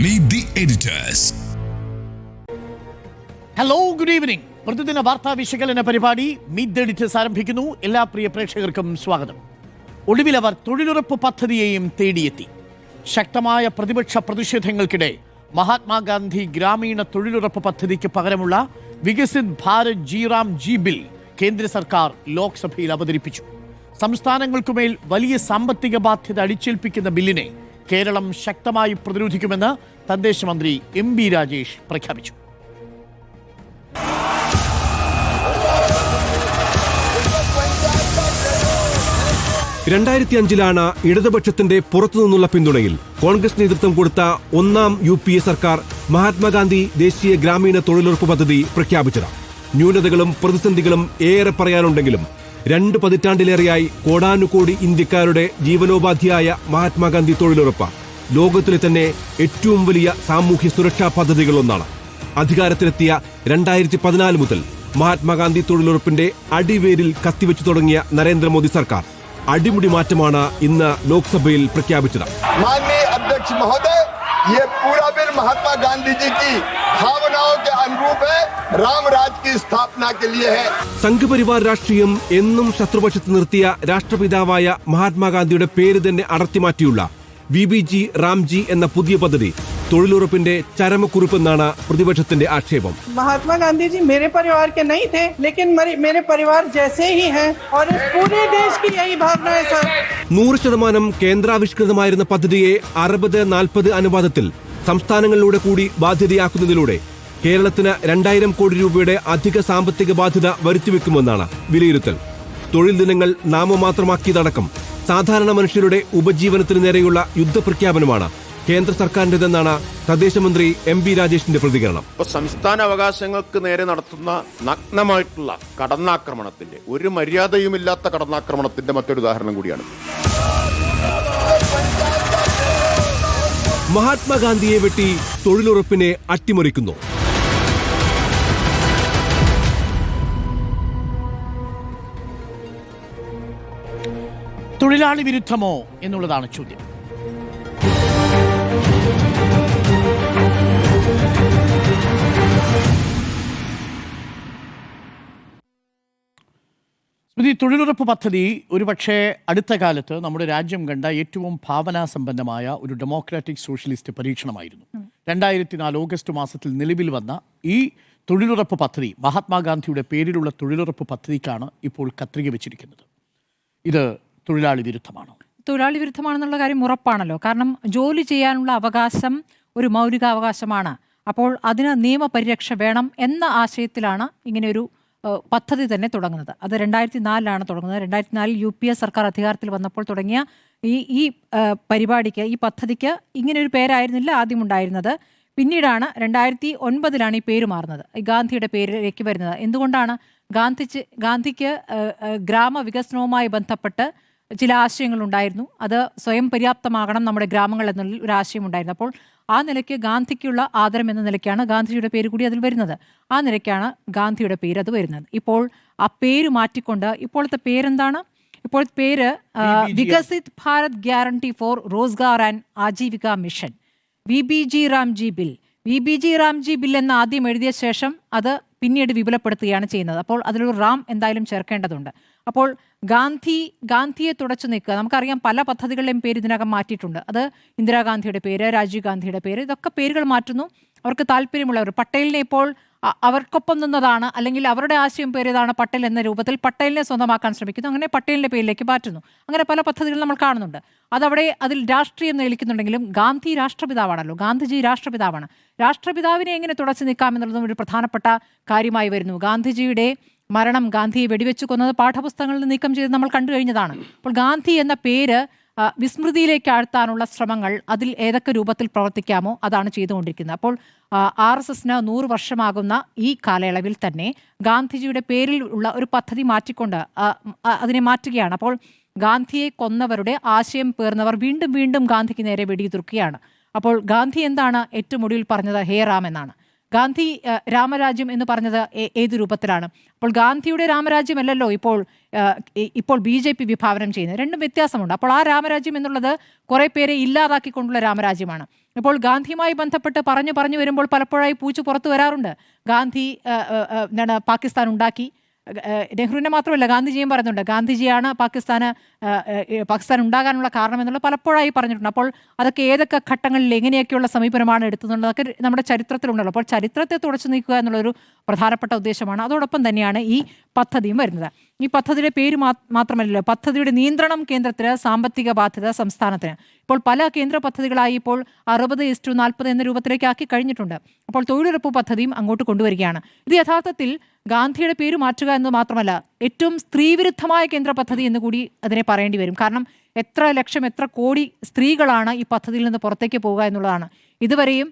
Meet the editors. Hello, good evening. പ്രതിദിന വാർത്താ വിശകലന പരിപാടി മീറ്റ് ദി എഡിറ്റേഴ്സ് ആരംഭിക്കുന്നു. എല്ലാ പ്രിയ പ്രേക്ഷകർക്കും സ്വാഗതം. ഒടുവിൽ അവർ തൊഴിലുറപ്പ് പദ്ധതിയെയും തേടിയെത്തി. ശക്തമായ പ്രതിപക്ഷ പ്രതിഷേധങ്ങൾക്കിടെ മഹാത്മാഗാന്ധി ഗ്രാമീണ തൊഴിലുറപ്പ് പദ്ധതിക്ക് പകരമുള്ള Viksit Bharat G Ram G bill കേന്ദ്ര സർക്കാർ ലോക്സഭയിൽ അവതരിപ്പിച്ചു. സംസ്ഥാനങ്ങൾക്കുമേൽ വലിയ സാമ്പത്തിക ബാധ്യത അടിച്ചേൽപ്പിക്കുന്ന ബില്ലിനെ കേരളം ശക്തമായി പ്രതിരോധിക്കുമെന്ന് തദ്ദേശ മന്ത്രി MB രാജേഷ് പ്രഖ്യാപിച്ചു. ലാണ് ഇടതുപക്ഷത്തിന്റെ പുറത്തുനിന്നുള്ള പിന്തുണയിൽ കോൺഗ്രസ് നേതൃത്വം കൊടുത്ത ഒന്നാം UPA സർക്കാർ മഹാത്മാഗാന്ധി ദേശീയ ഗ്രാമീണ തൊഴിലുറപ്പ് പദ്ധതി പ്രഖ്യാപിച്ചത്. ന്യൂനതകളും പ്രതിസന്ധികളും ഏറെ പറയാനുണ്ടെങ്കിലും 2 പതിറ്റാണ്ടിലേറെയായി കോടാനുകോടി ഇന്ത്യക്കാരുടെ ജീവനോപാധിയായ മഹാത്മാഗാന്ധി തൊഴിലുറപ്പ് ലോകത്തിലെ തന്നെ ഏറ്റവും വലിയ സാമൂഹ്യ സുരക്ഷാ പദ്ധതികളൊന്നാണ്. അധികാരത്തിലെത്തിയ 2014 മുതൽ മഹാത്മാഗാന്ധി തൊഴിലുറപ്പിന്റെ അടിവേരിൽ കത്തിവെച്ചു തുടങ്ങിയ നരേന്ദ്രമോദി സർക്കാർ അടിമുടി മാറ്റമാണ് ഇന്ന് ലോക്സഭയിൽ പ്രഖ്യാപിച്ചത്. माननीय अध्यक्ष महोदय, ये पूरा बिल महात्मा गांधी जी की भावनाओं के अनुरूप है, राम राज की स्थापना के लिए है. സംഘപരിവാർ രാഷ്ട്രീയം എന്നും ശത്രുപക്ഷത്ത് നിർത്തിയ രാഷ്ട്രപിതാവായ മഹാത്മാഗാന്ധിയുടെ പേര് തന്നെ അടർത്തിമാറ്റിയുള്ള VBG റാംജി എന്ന പുതിയ പദ്ധതി തൊഴിലുറപ്പിന്റെ ചരമക്കുറിപ്പെന്നാണ് പ്രതിപക്ഷത്തിന്റെ ആക്ഷേപം. महात्मा गांधी जी मेरे परिवार के नहीं थे, लेकिन मेरे परिवार जैसे ही हैं और इस पूरे देश की यही भावना है सर. 100% കേന്ദ്രാവിഷ്കൃതമായിരുന്ന പദ്ധതിയെ 60-40 അനുപാതത്തിൽ സംസ്ഥാനങ്ങളിലൂടെ കൂടി ബാധ്യതയാക്കുന്നതിലൂടെ കേരളത്തിന് 2000 കോടി രൂപയുടെ അധിക സാമ്പത്തിക ബാധ്യത വരുത്തിവെക്കുമെന്നാണ് വിലയിരുത്തൽ. തൊഴിൽ ദിനങ്ങൾ നാമമാത്രമാക്കിയതടക്കം സാധാരണ മനുഷ്യരുടെ ഉപജീവനത്തിന് നേരെയുള്ള യുദ്ധപ്രഖ്യാപനമാണ് കേന്ദ്ര സർക്കാരിന്റെതെന്നാണ് തദ്ദേശ മന്ത്രി MB രാജേഷിന്റെ പ്രതികരണം. സംസ്ഥാന അവകാശങ്ങൾക്ക് നേരെ നടത്തുന്ന നഗ്നമായിട്ടുള്ള കടന്നാക്രമണത്തിന്റെ, ഒരു മര്യാദയുമില്ലാത്ത കടന്നാക്രമണത്തിന്റെ മറ്റൊരു ഉദാഹരണം കൂടിയാണ്. മഹാത്മാഗാന്ധിയെ വെട്ടി തൊഴിലുറപ്പിനെ അട്ടിമറിക്കുന്നു. തൊഴിലാളി വിരുദ്ധമോ എന്നുള്ളതാണ് ചോദ്യം. തൊഴിലുറപ്പ് പദ്ധതി ഒരുപക്ഷെ അടുത്ത കാലത്ത് നമ്മുടെ രാജ്യം കണ്ട ഏറ്റവും ഭാവനാസമ്പന്നമായ ഒരു ഡെമോക്രാറ്റിക് സോഷ്യലിസ്റ്റ് പരീക്ഷണമായിരുന്നു. 2004 ഓഗസ്റ്റ് മാസത്തിൽ നിലവിൽ വന്ന ഈ തൊഴിലുറപ്പ് പദ്ധതി, മഹാത്മാഗാന്ധിയുടെ പേരിലുള്ള തൊഴിലുറപ്പ് പദ്ധതിക്കാണ് ഇപ്പോൾ കത്രിക വെച്ചിരിക്കുന്നത്. ഇത് തൊഴിലാളി വിരുദ്ധമാണോ? തൊഴിലാളി വിരുദ്ധമാണെന്നുള്ള കാര്യം ഉറപ്പാണല്ലോ. കാരണം ജോലി ചെയ്യാനുള്ള അവകാശം ഒരു മൗലികാവകാശമാണ്. അപ്പോൾ അതിന് നിയമപരിരക്ഷ വേണം എന്ന ആശയത്തിലാണ് ഇങ്ങനെയൊരു പദ്ധതി തന്നെ തുടങ്ങുന്നത്. അത് 2004 തുടങ്ങുന്നത്. 2004 UPA സർക്കാർ അധികാരത്തിൽ വന്നപ്പോൾ തുടങ്ങിയ ഈ പരിപാടിക്ക്, ഈ പദ്ധതിക്ക് ഇങ്ങനെയൊരു പേരായിരുന്നില്ല ആദ്യം ഉണ്ടായിരുന്നത്. പിന്നീടാണ് 2009 ഈ പേര് മാറുന്നത്, ഗാന്ധിയുടെ പേരിലേക്ക് വരുന്നത്. എന്തുകൊണ്ടാണ്? ഗാന്ധിക്ക് ഗ്രാമവികസനവുമായി ബന്ധപ്പെട്ട് ചില ആശയങ്ങളുണ്ടായിരുന്നു. അത് സ്വയം പര്യാപ്തമാകണം നമ്മുടെ ഗ്രാമങ്ങൾ എന്നുള്ള ഒരു ആശയമുണ്ടായിരുന്നു. അപ്പോൾ ആ നിലയ്ക്ക് ഗാന്ധിക്കുള്ള ആദരം എന്ന നിലയ്ക്കാണ് ഗാന്ധിജിയുടെ പേര് കൂടി അതിൽ വരുന്നത്. ആ നിലയ്ക്കാണ് ഗാന്ധിയുടെ പേര് അത് വരുന്നത്. ഇപ്പോൾ ആ പേര് മാറ്റിക്കൊണ്ട് ഇപ്പോഴത്തെ പേരെന്താണ്? ഇപ്പോഴത്തെ പേര് Viksit Bharat guarantee for Rozgar and Aajeevika mission, VBG Ramji bill. VBG Ramji bill എന്ന് ആദ്യം എഴുതിയ ശേഷം അത് പിന്നീട് വിപുലപ്പെടുത്തുകയാണ് ചെയ്യുന്നത്. അപ്പോൾ അതിലൊരു റാം എന്തായാലും ചേർക്കേണ്ടതുണ്ട്. അപ്പോൾ ഗാന്ധിയെ തുടച്ചു നിൽക്കുക. നമുക്കറിയാം പല പദ്ധതികളുടെയും പേര് ഇതിനകം മാറ്റിയിട്ടുണ്ട്. അത് ഇന്ദിരാഗാന്ധിയുടെ പേര്, രാജീവ് ഗാന്ധിയുടെ പേര്, ഇതൊക്കെ പേരുകൾ മാറ്റുന്നു. അവർക്ക് താല്പര്യമുള്ളവർ പട്ടേലിനെ ഇപ്പോൾ അവർക്കൊപ്പം നിന്നതാണ്, അല്ലെങ്കിൽ അവരുടെ ആശയം പേരിതാണ് പട്ടേൽ എന്ന രൂപത്തിൽ പട്ടേലിനെ സ്വന്തമാക്കാൻ ശ്രമിക്കുന്നു. അങ്ങനെ പട്ടേലിൻ്റെ പേരിലേക്ക് മാറ്റുന്നു. അങ്ങനെ പല പദ്ധതികളും നമ്മൾ കാണുന്നുണ്ട്. അതിൽ രാഷ്ട്രീയം നിലനിൽക്കുന്നുണ്ടെങ്കിലും ഗാന്ധി രാഷ്ട്രപിതാവാണല്ലോ. ഗാന്ധിജി രാഷ്ട്രപിതാവാണ്. രാഷ്ട്രപിതാവിനെ എങ്ങനെ തുടച്ചു നിൽക്കാമെന്നുള്ളതും ഒരു പ്രധാനപ്പെട്ട കാര്യമായി വരുന്നു. ഗാന്ധിജിയുടെ മരണം, ഗാന്ധിയെ വെടിവെച്ചു കൊന്നത് പാഠപുസ്തകങ്ങളിൽ നിന്ന് നീക്കം ചെയ്ത് നമ്മൾ കണ്ടു കഴിഞ്ഞതാണ്. അപ്പോൾ ഗാന്ധി എന്ന പേര് വിസ്മൃതിയിലേക്ക് ആഴ്ത്താനുള്ള ശ്രമങ്ങൾ അതിൽ ഏതൊക്കെ രൂപത്തിൽ പ്രവർത്തിക്കാമോ അതാണ് ചെയ്തുകൊണ്ടിരിക്കുന്നത്. അപ്പോൾ RSSന് 100 വർഷമാകുന്ന ഈ കാലയളവിൽ തന്നെ ഗാന്ധിജിയുടെ പേരിൽ ഉള്ള ഒരു പദ്ധതി മാറ്റിക്കൊണ്ട് അതിനെ മാറ്റുകയാണ്. അപ്പോൾ ഗാന്ധിയെ കൊന്നവരുടെ ആശയം പേർന്നവർ വീണ്ടും വീണ്ടും ഗാന്ധിക്ക് നേരെ വെടിയുതിർക്കുകയാണ്. അപ്പോൾ ഗാന്ധി എന്താണ് ഏറ്റവും ഒടുവിൽ പറഞ്ഞത്? ഹേ റാം എന്നാണ്. ഗാന്ധി രാമരാജ്യം എന്ന് പറഞ്ഞത് ഏത് രൂപത്തിലാണ്? അപ്പോൾ ഗാന്ധിയുടെ രാമരാജ്യമല്ലല്ലോ ഇപ്പോൾ BJP വിഭാവനം ചെയ്യുന്നത്. രണ്ടും വ്യത്യാസമുണ്ട്. അപ്പോൾ ആ രാമരാജ്യം എന്നുള്ളത് കുറേ പേരെ ഇല്ലാതാക്കിക്കൊണ്ടുള്ള രാമരാജ്യമാണ്. ഇപ്പോൾ ഗാന്ധിയുമായി ബന്ധപ്പെട്ട് പറഞ്ഞു വരുമ്പോൾ പലപ്പോഴായി പൂച്ചു പുറത്തു വരാറുണ്ട്. ഗാന്ധി പാകിസ്ഥാൻ ഉണ്ടാക്കി. നെഹ്റുവിനെ മാത്രമല്ല, ഗാന്ധിജിയും പറയുന്നുണ്ട് ഗാന്ധിജിയാണ് പാകിസ്ഥാൻ ഉണ്ടാകാനുള്ള കാരണം എന്നുള്ള പലപ്പോഴായി പറഞ്ഞിട്ടുണ്ട്. അപ്പോൾ അതൊക്കെ ഏതൊക്കെ ഘട്ടങ്ങളിൽ എങ്ങനെയൊക്കെയുള്ള സമീപനമാണ് എടുത്തതെന്നുള്ളതൊക്കെ നമ്മുടെ ചരിത്രത്തിലുണ്ടല്ലോ. അപ്പോൾ ചരിത്രത്തെ തുടച്ചു നീക്കുക എന്നുള്ളൊരു പ്രധാനപ്പെട്ട ഉദ്ദേശമാണ്. അതോടൊപ്പം തന്നെയാണ് ഈ പദ്ധതിയും വരുന്നത്. ഈ പദ്ധതിയുടെ പേര് മാത്രമല്ലല്ലോ, പദ്ധതിയുടെ നിയന്ത്രണം കേന്ദ്രത്തിന്, സാമ്പത്തിക ബാധ്യത സംസ്ഥാനത്തിന്. ഇപ്പോൾ പല കേന്ദ്ര പദ്ധതികളായി ഇപ്പോൾ 60:40 എന്ന രൂപത്തിലേക്ക് ആക്കി കഴിഞ്ഞിട്ടുണ്ട്. അപ്പോൾ തൊഴിലുറപ്പ് പദ്ധതിയും അങ്ങോട്ട് കൊണ്ടുവരികയാണ്. ഇത് യഥാർത്ഥത്തിൽ ഗാന്ധിയുടെ പേര് മാറ്റുക എന്ന് മാത്രമല്ല, ഏറ്റവും സ്ത്രീവിരുദ്ധമായ കേന്ദ്ര പദ്ധതി എന്ന് കൂടി അതിനെ പറയേണ്ടി വരും. കാരണം എത്ര കോടി സ്ത്രീകളാണ് ഈ പദ്ധതിയിൽ നിന്ന് പുറത്തേക്ക് പോവുക എന്നുള്ളതാണ്. ഇതുവരെയും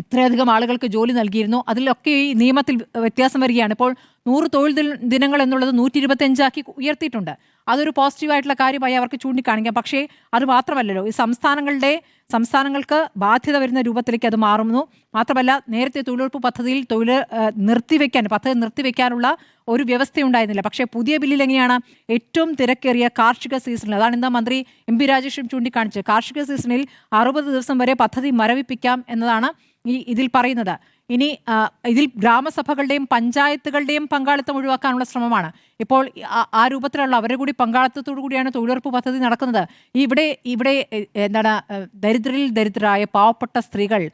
എത്രയധികം ആളുകൾക്ക് ജോലി നൽകിയിരുന്നു. അതിലൊക്കെ ഈ നിയമത്തിൽ വ്യത്യാസം വരികയാണ്. ഇപ്പോൾ 100 തൊഴിൽ ദിനങ്ങൾ എന്നുള്ളത് 125 ആക്കി ഉയർത്തിയിട്ടുണ്ട്. അതൊരു പോസിറ്റീവായിട്ടുള്ള കാര്യമായി അവർക്ക് ചൂണ്ടിക്കാണിക്കാം. പക്ഷേ അത് മാത്രമല്ലല്ലോ, ഈ സംസ്ഥാനങ്ങൾക്ക് ബാധ്യത വരുന്ന രൂപത്തിലേക്ക് അത് മാറുന്നു. മാത്രമല്ല, നേരത്തെ തൊഴിലുറപ്പ് പദ്ധതിയിൽ പദ്ധതി നിർത്തിവെക്കാനുള്ള ഒരു വ്യവസ്ഥയുണ്ടായിരുന്നില്ല. പക്ഷേ പുതിയ ബില്ലിൽ എങ്ങനെയാണ് ഏറ്റവും തിരക്കേറിയ കാർഷിക സീസണിൽ, അതാണ് ഇന്ന് മന്ത്രി MP രാജേഷും ചൂണ്ടിക്കാണിച്ചത്, കാർഷിക സീസണിൽ 60 ദിവസം വരെ പദ്ധതി മരവിപ്പിക്കാം എന്നതാണ് ഇതിൽ പറയുന്നത്. ഇനി ഇതിൽ ഗ്രാമസഭകളുടെയും പഞ്ചായത്തുകളുടെയും പങ്കാളിത്തം ഒഴിവാക്കാനുള്ള ശ്രമമാണ്. ഇപ്പോൾ ആ രൂപത്തിലുള്ള അവരുടെ കൂടി പങ്കാളിത്തത്തോടു കൂടിയാണ് തൊഴിലുറപ്പ് പദ്ധതി നടക്കുന്നത്. ഇവിടെ ദരിദ്രരായ പാവപ്പെട്ട സ്ത്രീകൾ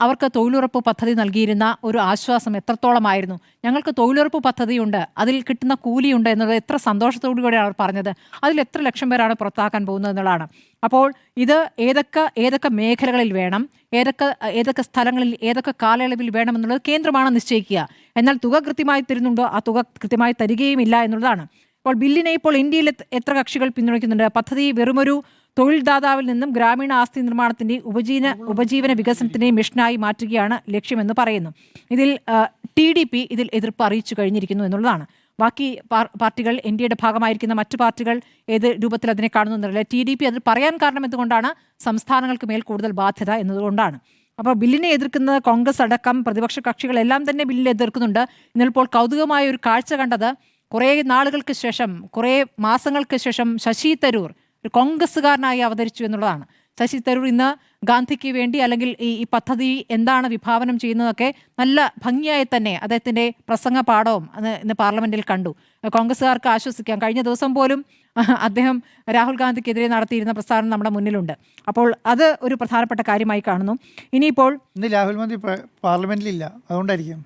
അവർക്ക് തൊഴിലുറപ്പ് പദ്ധതി നൽകിയിരുന്ന ഒരു ആശ്വാസം എത്രത്തോളമായിരുന്നു. ഞങ്ങൾക്ക് തൊഴിലുറപ്പ് പദ്ധതിയുണ്ട്, അതിൽ കിട്ടുന്ന കൂലിയുണ്ട് എന്നുള്ളത് എത്ര സന്തോഷത്തോടു കൂടിയാണ് അവർ പറഞ്ഞത്. അതിൽ എത്ര ലക്ഷം പേരാണ് പുറത്താക്കാൻ പോകുന്നത് എന്നുള്ളതാണ്. അപ്പോൾ ഇത് ഏതൊക്കെ മേഖലകളിൽ വേണം, ഏതൊക്കെ സ്ഥലങ്ങളിൽ ഏതൊക്കെ കാലയളവിൽ വേണമെന്നുള്ളത് കേന്ദ്രമാണ് നിശ്ചയിക്കുക. എന്നാൽ തുക കൃത്യമായി തരുന്നുണ്ടോ? ആ തുക കൃത്യമായി തരികയുമില്ല എന്നുള്ളതാണ്. അപ്പോൾ ബില്ലിനെ ഇപ്പോൾ ഇന്ത്യയിൽ എത്ര കക്ഷികൾ പിന്തുണയ്ക്കുന്നുണ്ട്? പദ്ധതി വെറുമൊരു തൊഴിൽദാതാവിൽ നിന്നും ഗ്രാമീണ ആസ്തി നിർമ്മാണത്തിൻ്റെയും ഉപജീവന വികസനത്തിൻ്റെയും മിഷനായി മാറ്റുകയാണ് ലക്ഷ്യമെന്ന് പറയുന്നു. ഇതിൽ TDP ഇതിൽ എതിർപ്പ് അറിയിച്ചു കഴിഞ്ഞിരിക്കുന്നു എന്നുള്ളതാണ്. ബാക്കി പാർട്ടികൾ, NDAയുടെ ഭാഗമായിരിക്കുന്ന മറ്റു പാർട്ടികൾ ഏത് രൂപത്തിൽ അതിനെ കാണുന്നു എന്നറിയില്ല. TDP അതിൽ പറയാൻ കാരണം എന്തുകൊണ്ടാണ്? സംസ്ഥാനങ്ങൾക്ക് മേൽ കൂടുതൽ ബാധ്യത എന്നതുകൊണ്ടാണ്. അപ്പോൾ ബില്ലിനെ എതിർക്കുന്നത് കോൺഗ്രസ് അടക്കം പ്രതിപക്ഷ കക്ഷികളെല്ലാം തന്നെ ബില്ലിനെ എതിർക്കുന്നുണ്ട്. ഇന്നിപ്പോൾ കൗതുകമായ ഒരു കാഴ്ച കണ്ടത്, കുറേ നാളുകൾക്ക് ശേഷം, കുറേ മാസങ്ങൾക്ക് ശേഷം ശശി തരൂർ ഒരു കോൺഗ്രസ്സുകാരനായി അവതരിച്ചു എന്നുള്ളതാണ്. ശശി തരൂർ ഇന്ന് ഗാന്ധിക്ക് വേണ്ടി, അല്ലെങ്കിൽ ഈ പദ്ധതി എന്താണ് വിഭാവനം ചെയ്യുന്നതൊക്കെ നല്ല ഭംഗിയായി തന്നെ അദ്ദേഹത്തിൻ്റെ പ്രസംഗ പാഠവും ഇന്ന് പാർലമെന്റിൽ കണ്ടു. കോൺഗ്രസ്സുകാർക്ക് ആശ്വസിക്കാം. കഴിഞ്ഞ ദിവസം പോലും അദ്ദേഹം രാഹുൽ ഗാന്ധിക്കെതിരെ നടത്തിയിരുന്ന പ്രസ്താവന നമ്മുടെ മുന്നിലുണ്ട്. അപ്പോൾ അത് ഒരു പ്രധാനപ്പെട്ട കാര്യമായി കാണുന്നു. ഇനിയിപ്പോൾ ഇന്ന് രാഹുൽ ഗാന്ധി പാർലമെന്റിലില്ല, അതുകൊണ്ടായിരിക്കും.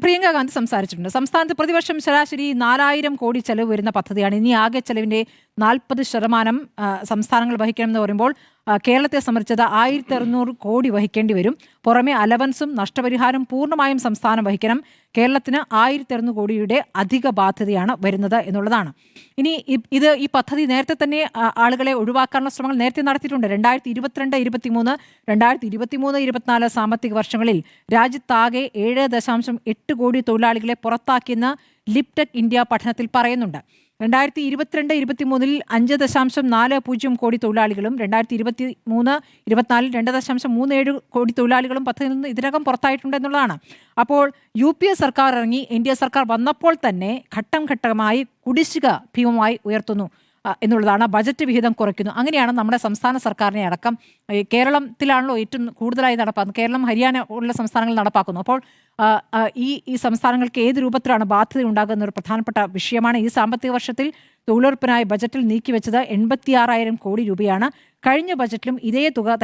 പ്രിയങ്ക ഗാന്ധി സംസാരിച്ചിട്ടുണ്ട്. സംസ്ഥാനത്ത് പ്രതിവർഷം ശരാശരി 4000 കോടി ചെലവ് വരുന്ന പദ്ധതിയാണ്. ഇനി ആകെ ചെലവിൻ്റെ 40% സംസ്ഥാനങ്ങൾ വഹിക്കണമെന്ന് പറയുമ്പോൾ കേരളത്തെ സംബന്ധിച്ചത് 1600 കോടി വഹിക്കേണ്ടി വരും. പുറമെ അലവൻസും നഷ്ടപരിഹാരം പൂർണ്ണമായും സംസ്ഥാനം വഹിക്കണം. കേരളത്തിന് 1600 കോടിയുടെ അധിക ബാധ്യതയാണ് വരുന്നത് എന്നുള്ളതാണ്. ഇനി ഈ പദ്ധതി നേരത്തെ തന്നെ ആളുകളെ ഒഴിവാക്കാനുള്ള ശ്രമങ്ങൾ നേരത്തെ നടത്തിയിട്ടുണ്ട്. 2022-23, 2023-24 സാമ്പത്തിക വർഷങ്ങളിൽ രാജ്യത്താകെ 7.8 കോടി തൊഴിലാളികളെ പുറത്താക്കിയെന്ന് ലിപ്ടെക് ഇന്ത്യ പഠനത്തിൽ പറയുന്നുണ്ട്. 2022-23 5.40 കോടി തൊഴിലാളികളും 2023-24 2.37 കോടി തൊഴിലാളികളും പദ്ധതിയിൽ നിന്ന് ഇതിനകം പുറത്തായിട്ടുണ്ട് എന്നുള്ളതാണ്. അപ്പോൾ UPA സർക്കാർ ഇറങ്ങി, NDA സർക്കാർ വന്നപ്പോൾ തന്നെ ഘട്ടം ഘട്ടമായി കുടിശ്ശിക ഭീമമായി ഉയർത്തുന്നു എന്നുള്ളതാണ്. ബജറ്റ് വിഹിതം കുറയ്ക്കുന്നു. അങ്ങനെയാണ് നമ്മുടെ സംസ്ഥാന സർക്കാരിനെ അടക്കം, കേരളത്തിലാണല്ലോ ഏറ്റവും കൂടുതലായി നടപ്പാക്കുന്നത്, കേരളം, ഹരിയാന ഉള്ള സംസ്ഥാനങ്ങൾ നടപ്പാക്കുന്നു. അപ്പോൾ ഈ സംസ്ഥാനങ്ങൾക്ക് ഏത് രൂപത്തിലാണ് ബാധ്യത ഉണ്ടാകുന്ന ഒരു പ്രധാനപ്പെട്ട വിഷയമാണ്. ഈ സാമ്പത്തിക വർഷത്തിൽ തൊഴിലുറപ്പിനായി ബജറ്റിൽ നീക്കിവെച്ചത് 86,000 കോടി രൂപയാണ്. കഴിഞ്ഞ ബജറ്റിലും ഇതേ തുക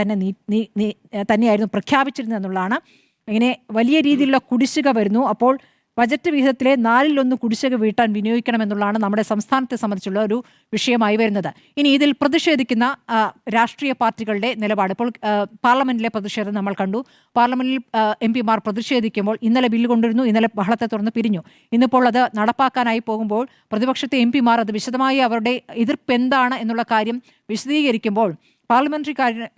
തന്നെയായിരുന്നു പ്രഖ്യാപിച്ചിരുന്നത് എന്നുള്ളതാണ്. ഇങ്ങനെ വലിയ രീതിയിലുള്ള കുടിശ്ശിക വരുന്നു. അപ്പോൾ ബജറ്റ് വിഹിതത്തിലെ 4/1 കുടിശ്ശിക വീട്ടാൻ വിനിയോഗിക്കണമെന്നുള്ളതാണ് നമ്മുടെ സംസ്ഥാനത്തെ സംബന്ധിച്ചുള്ള ഒരു വിഷയമായി വരുന്നത്. ഇനി ഇതിൽ പ്രതിഷേധിക്കുന്ന രാഷ്ട്രീയ പാർട്ടികളുടെ നിലപാട്, ഇപ്പോൾ പാർലമെന്റിലെ പ്രതിഷേധം നമ്മൾ കണ്ടു. പാർലമെന്റിൽ MP-മാർ പ്രതിഷേധിക്കുമ്പോൾ ഇന്നലെ ബില്ല് കൊണ്ടുവരുന്നു, ഇന്നലെ ബഹളത്തെ തുടർന്ന് പിരിഞ്ഞു. ഇന്നിപ്പോൾ അത് നടപ്പാക്കാനായി പോകുമ്പോൾ പ്രതിപക്ഷത്തെ MP-മാർ അത് വിശദമായി അവരുടെ എതിർപ്പ് എന്താണ് എന്നുള്ള കാര്യം വിശദീകരിക്കുമ്പോൾ പാർലമെന്ററി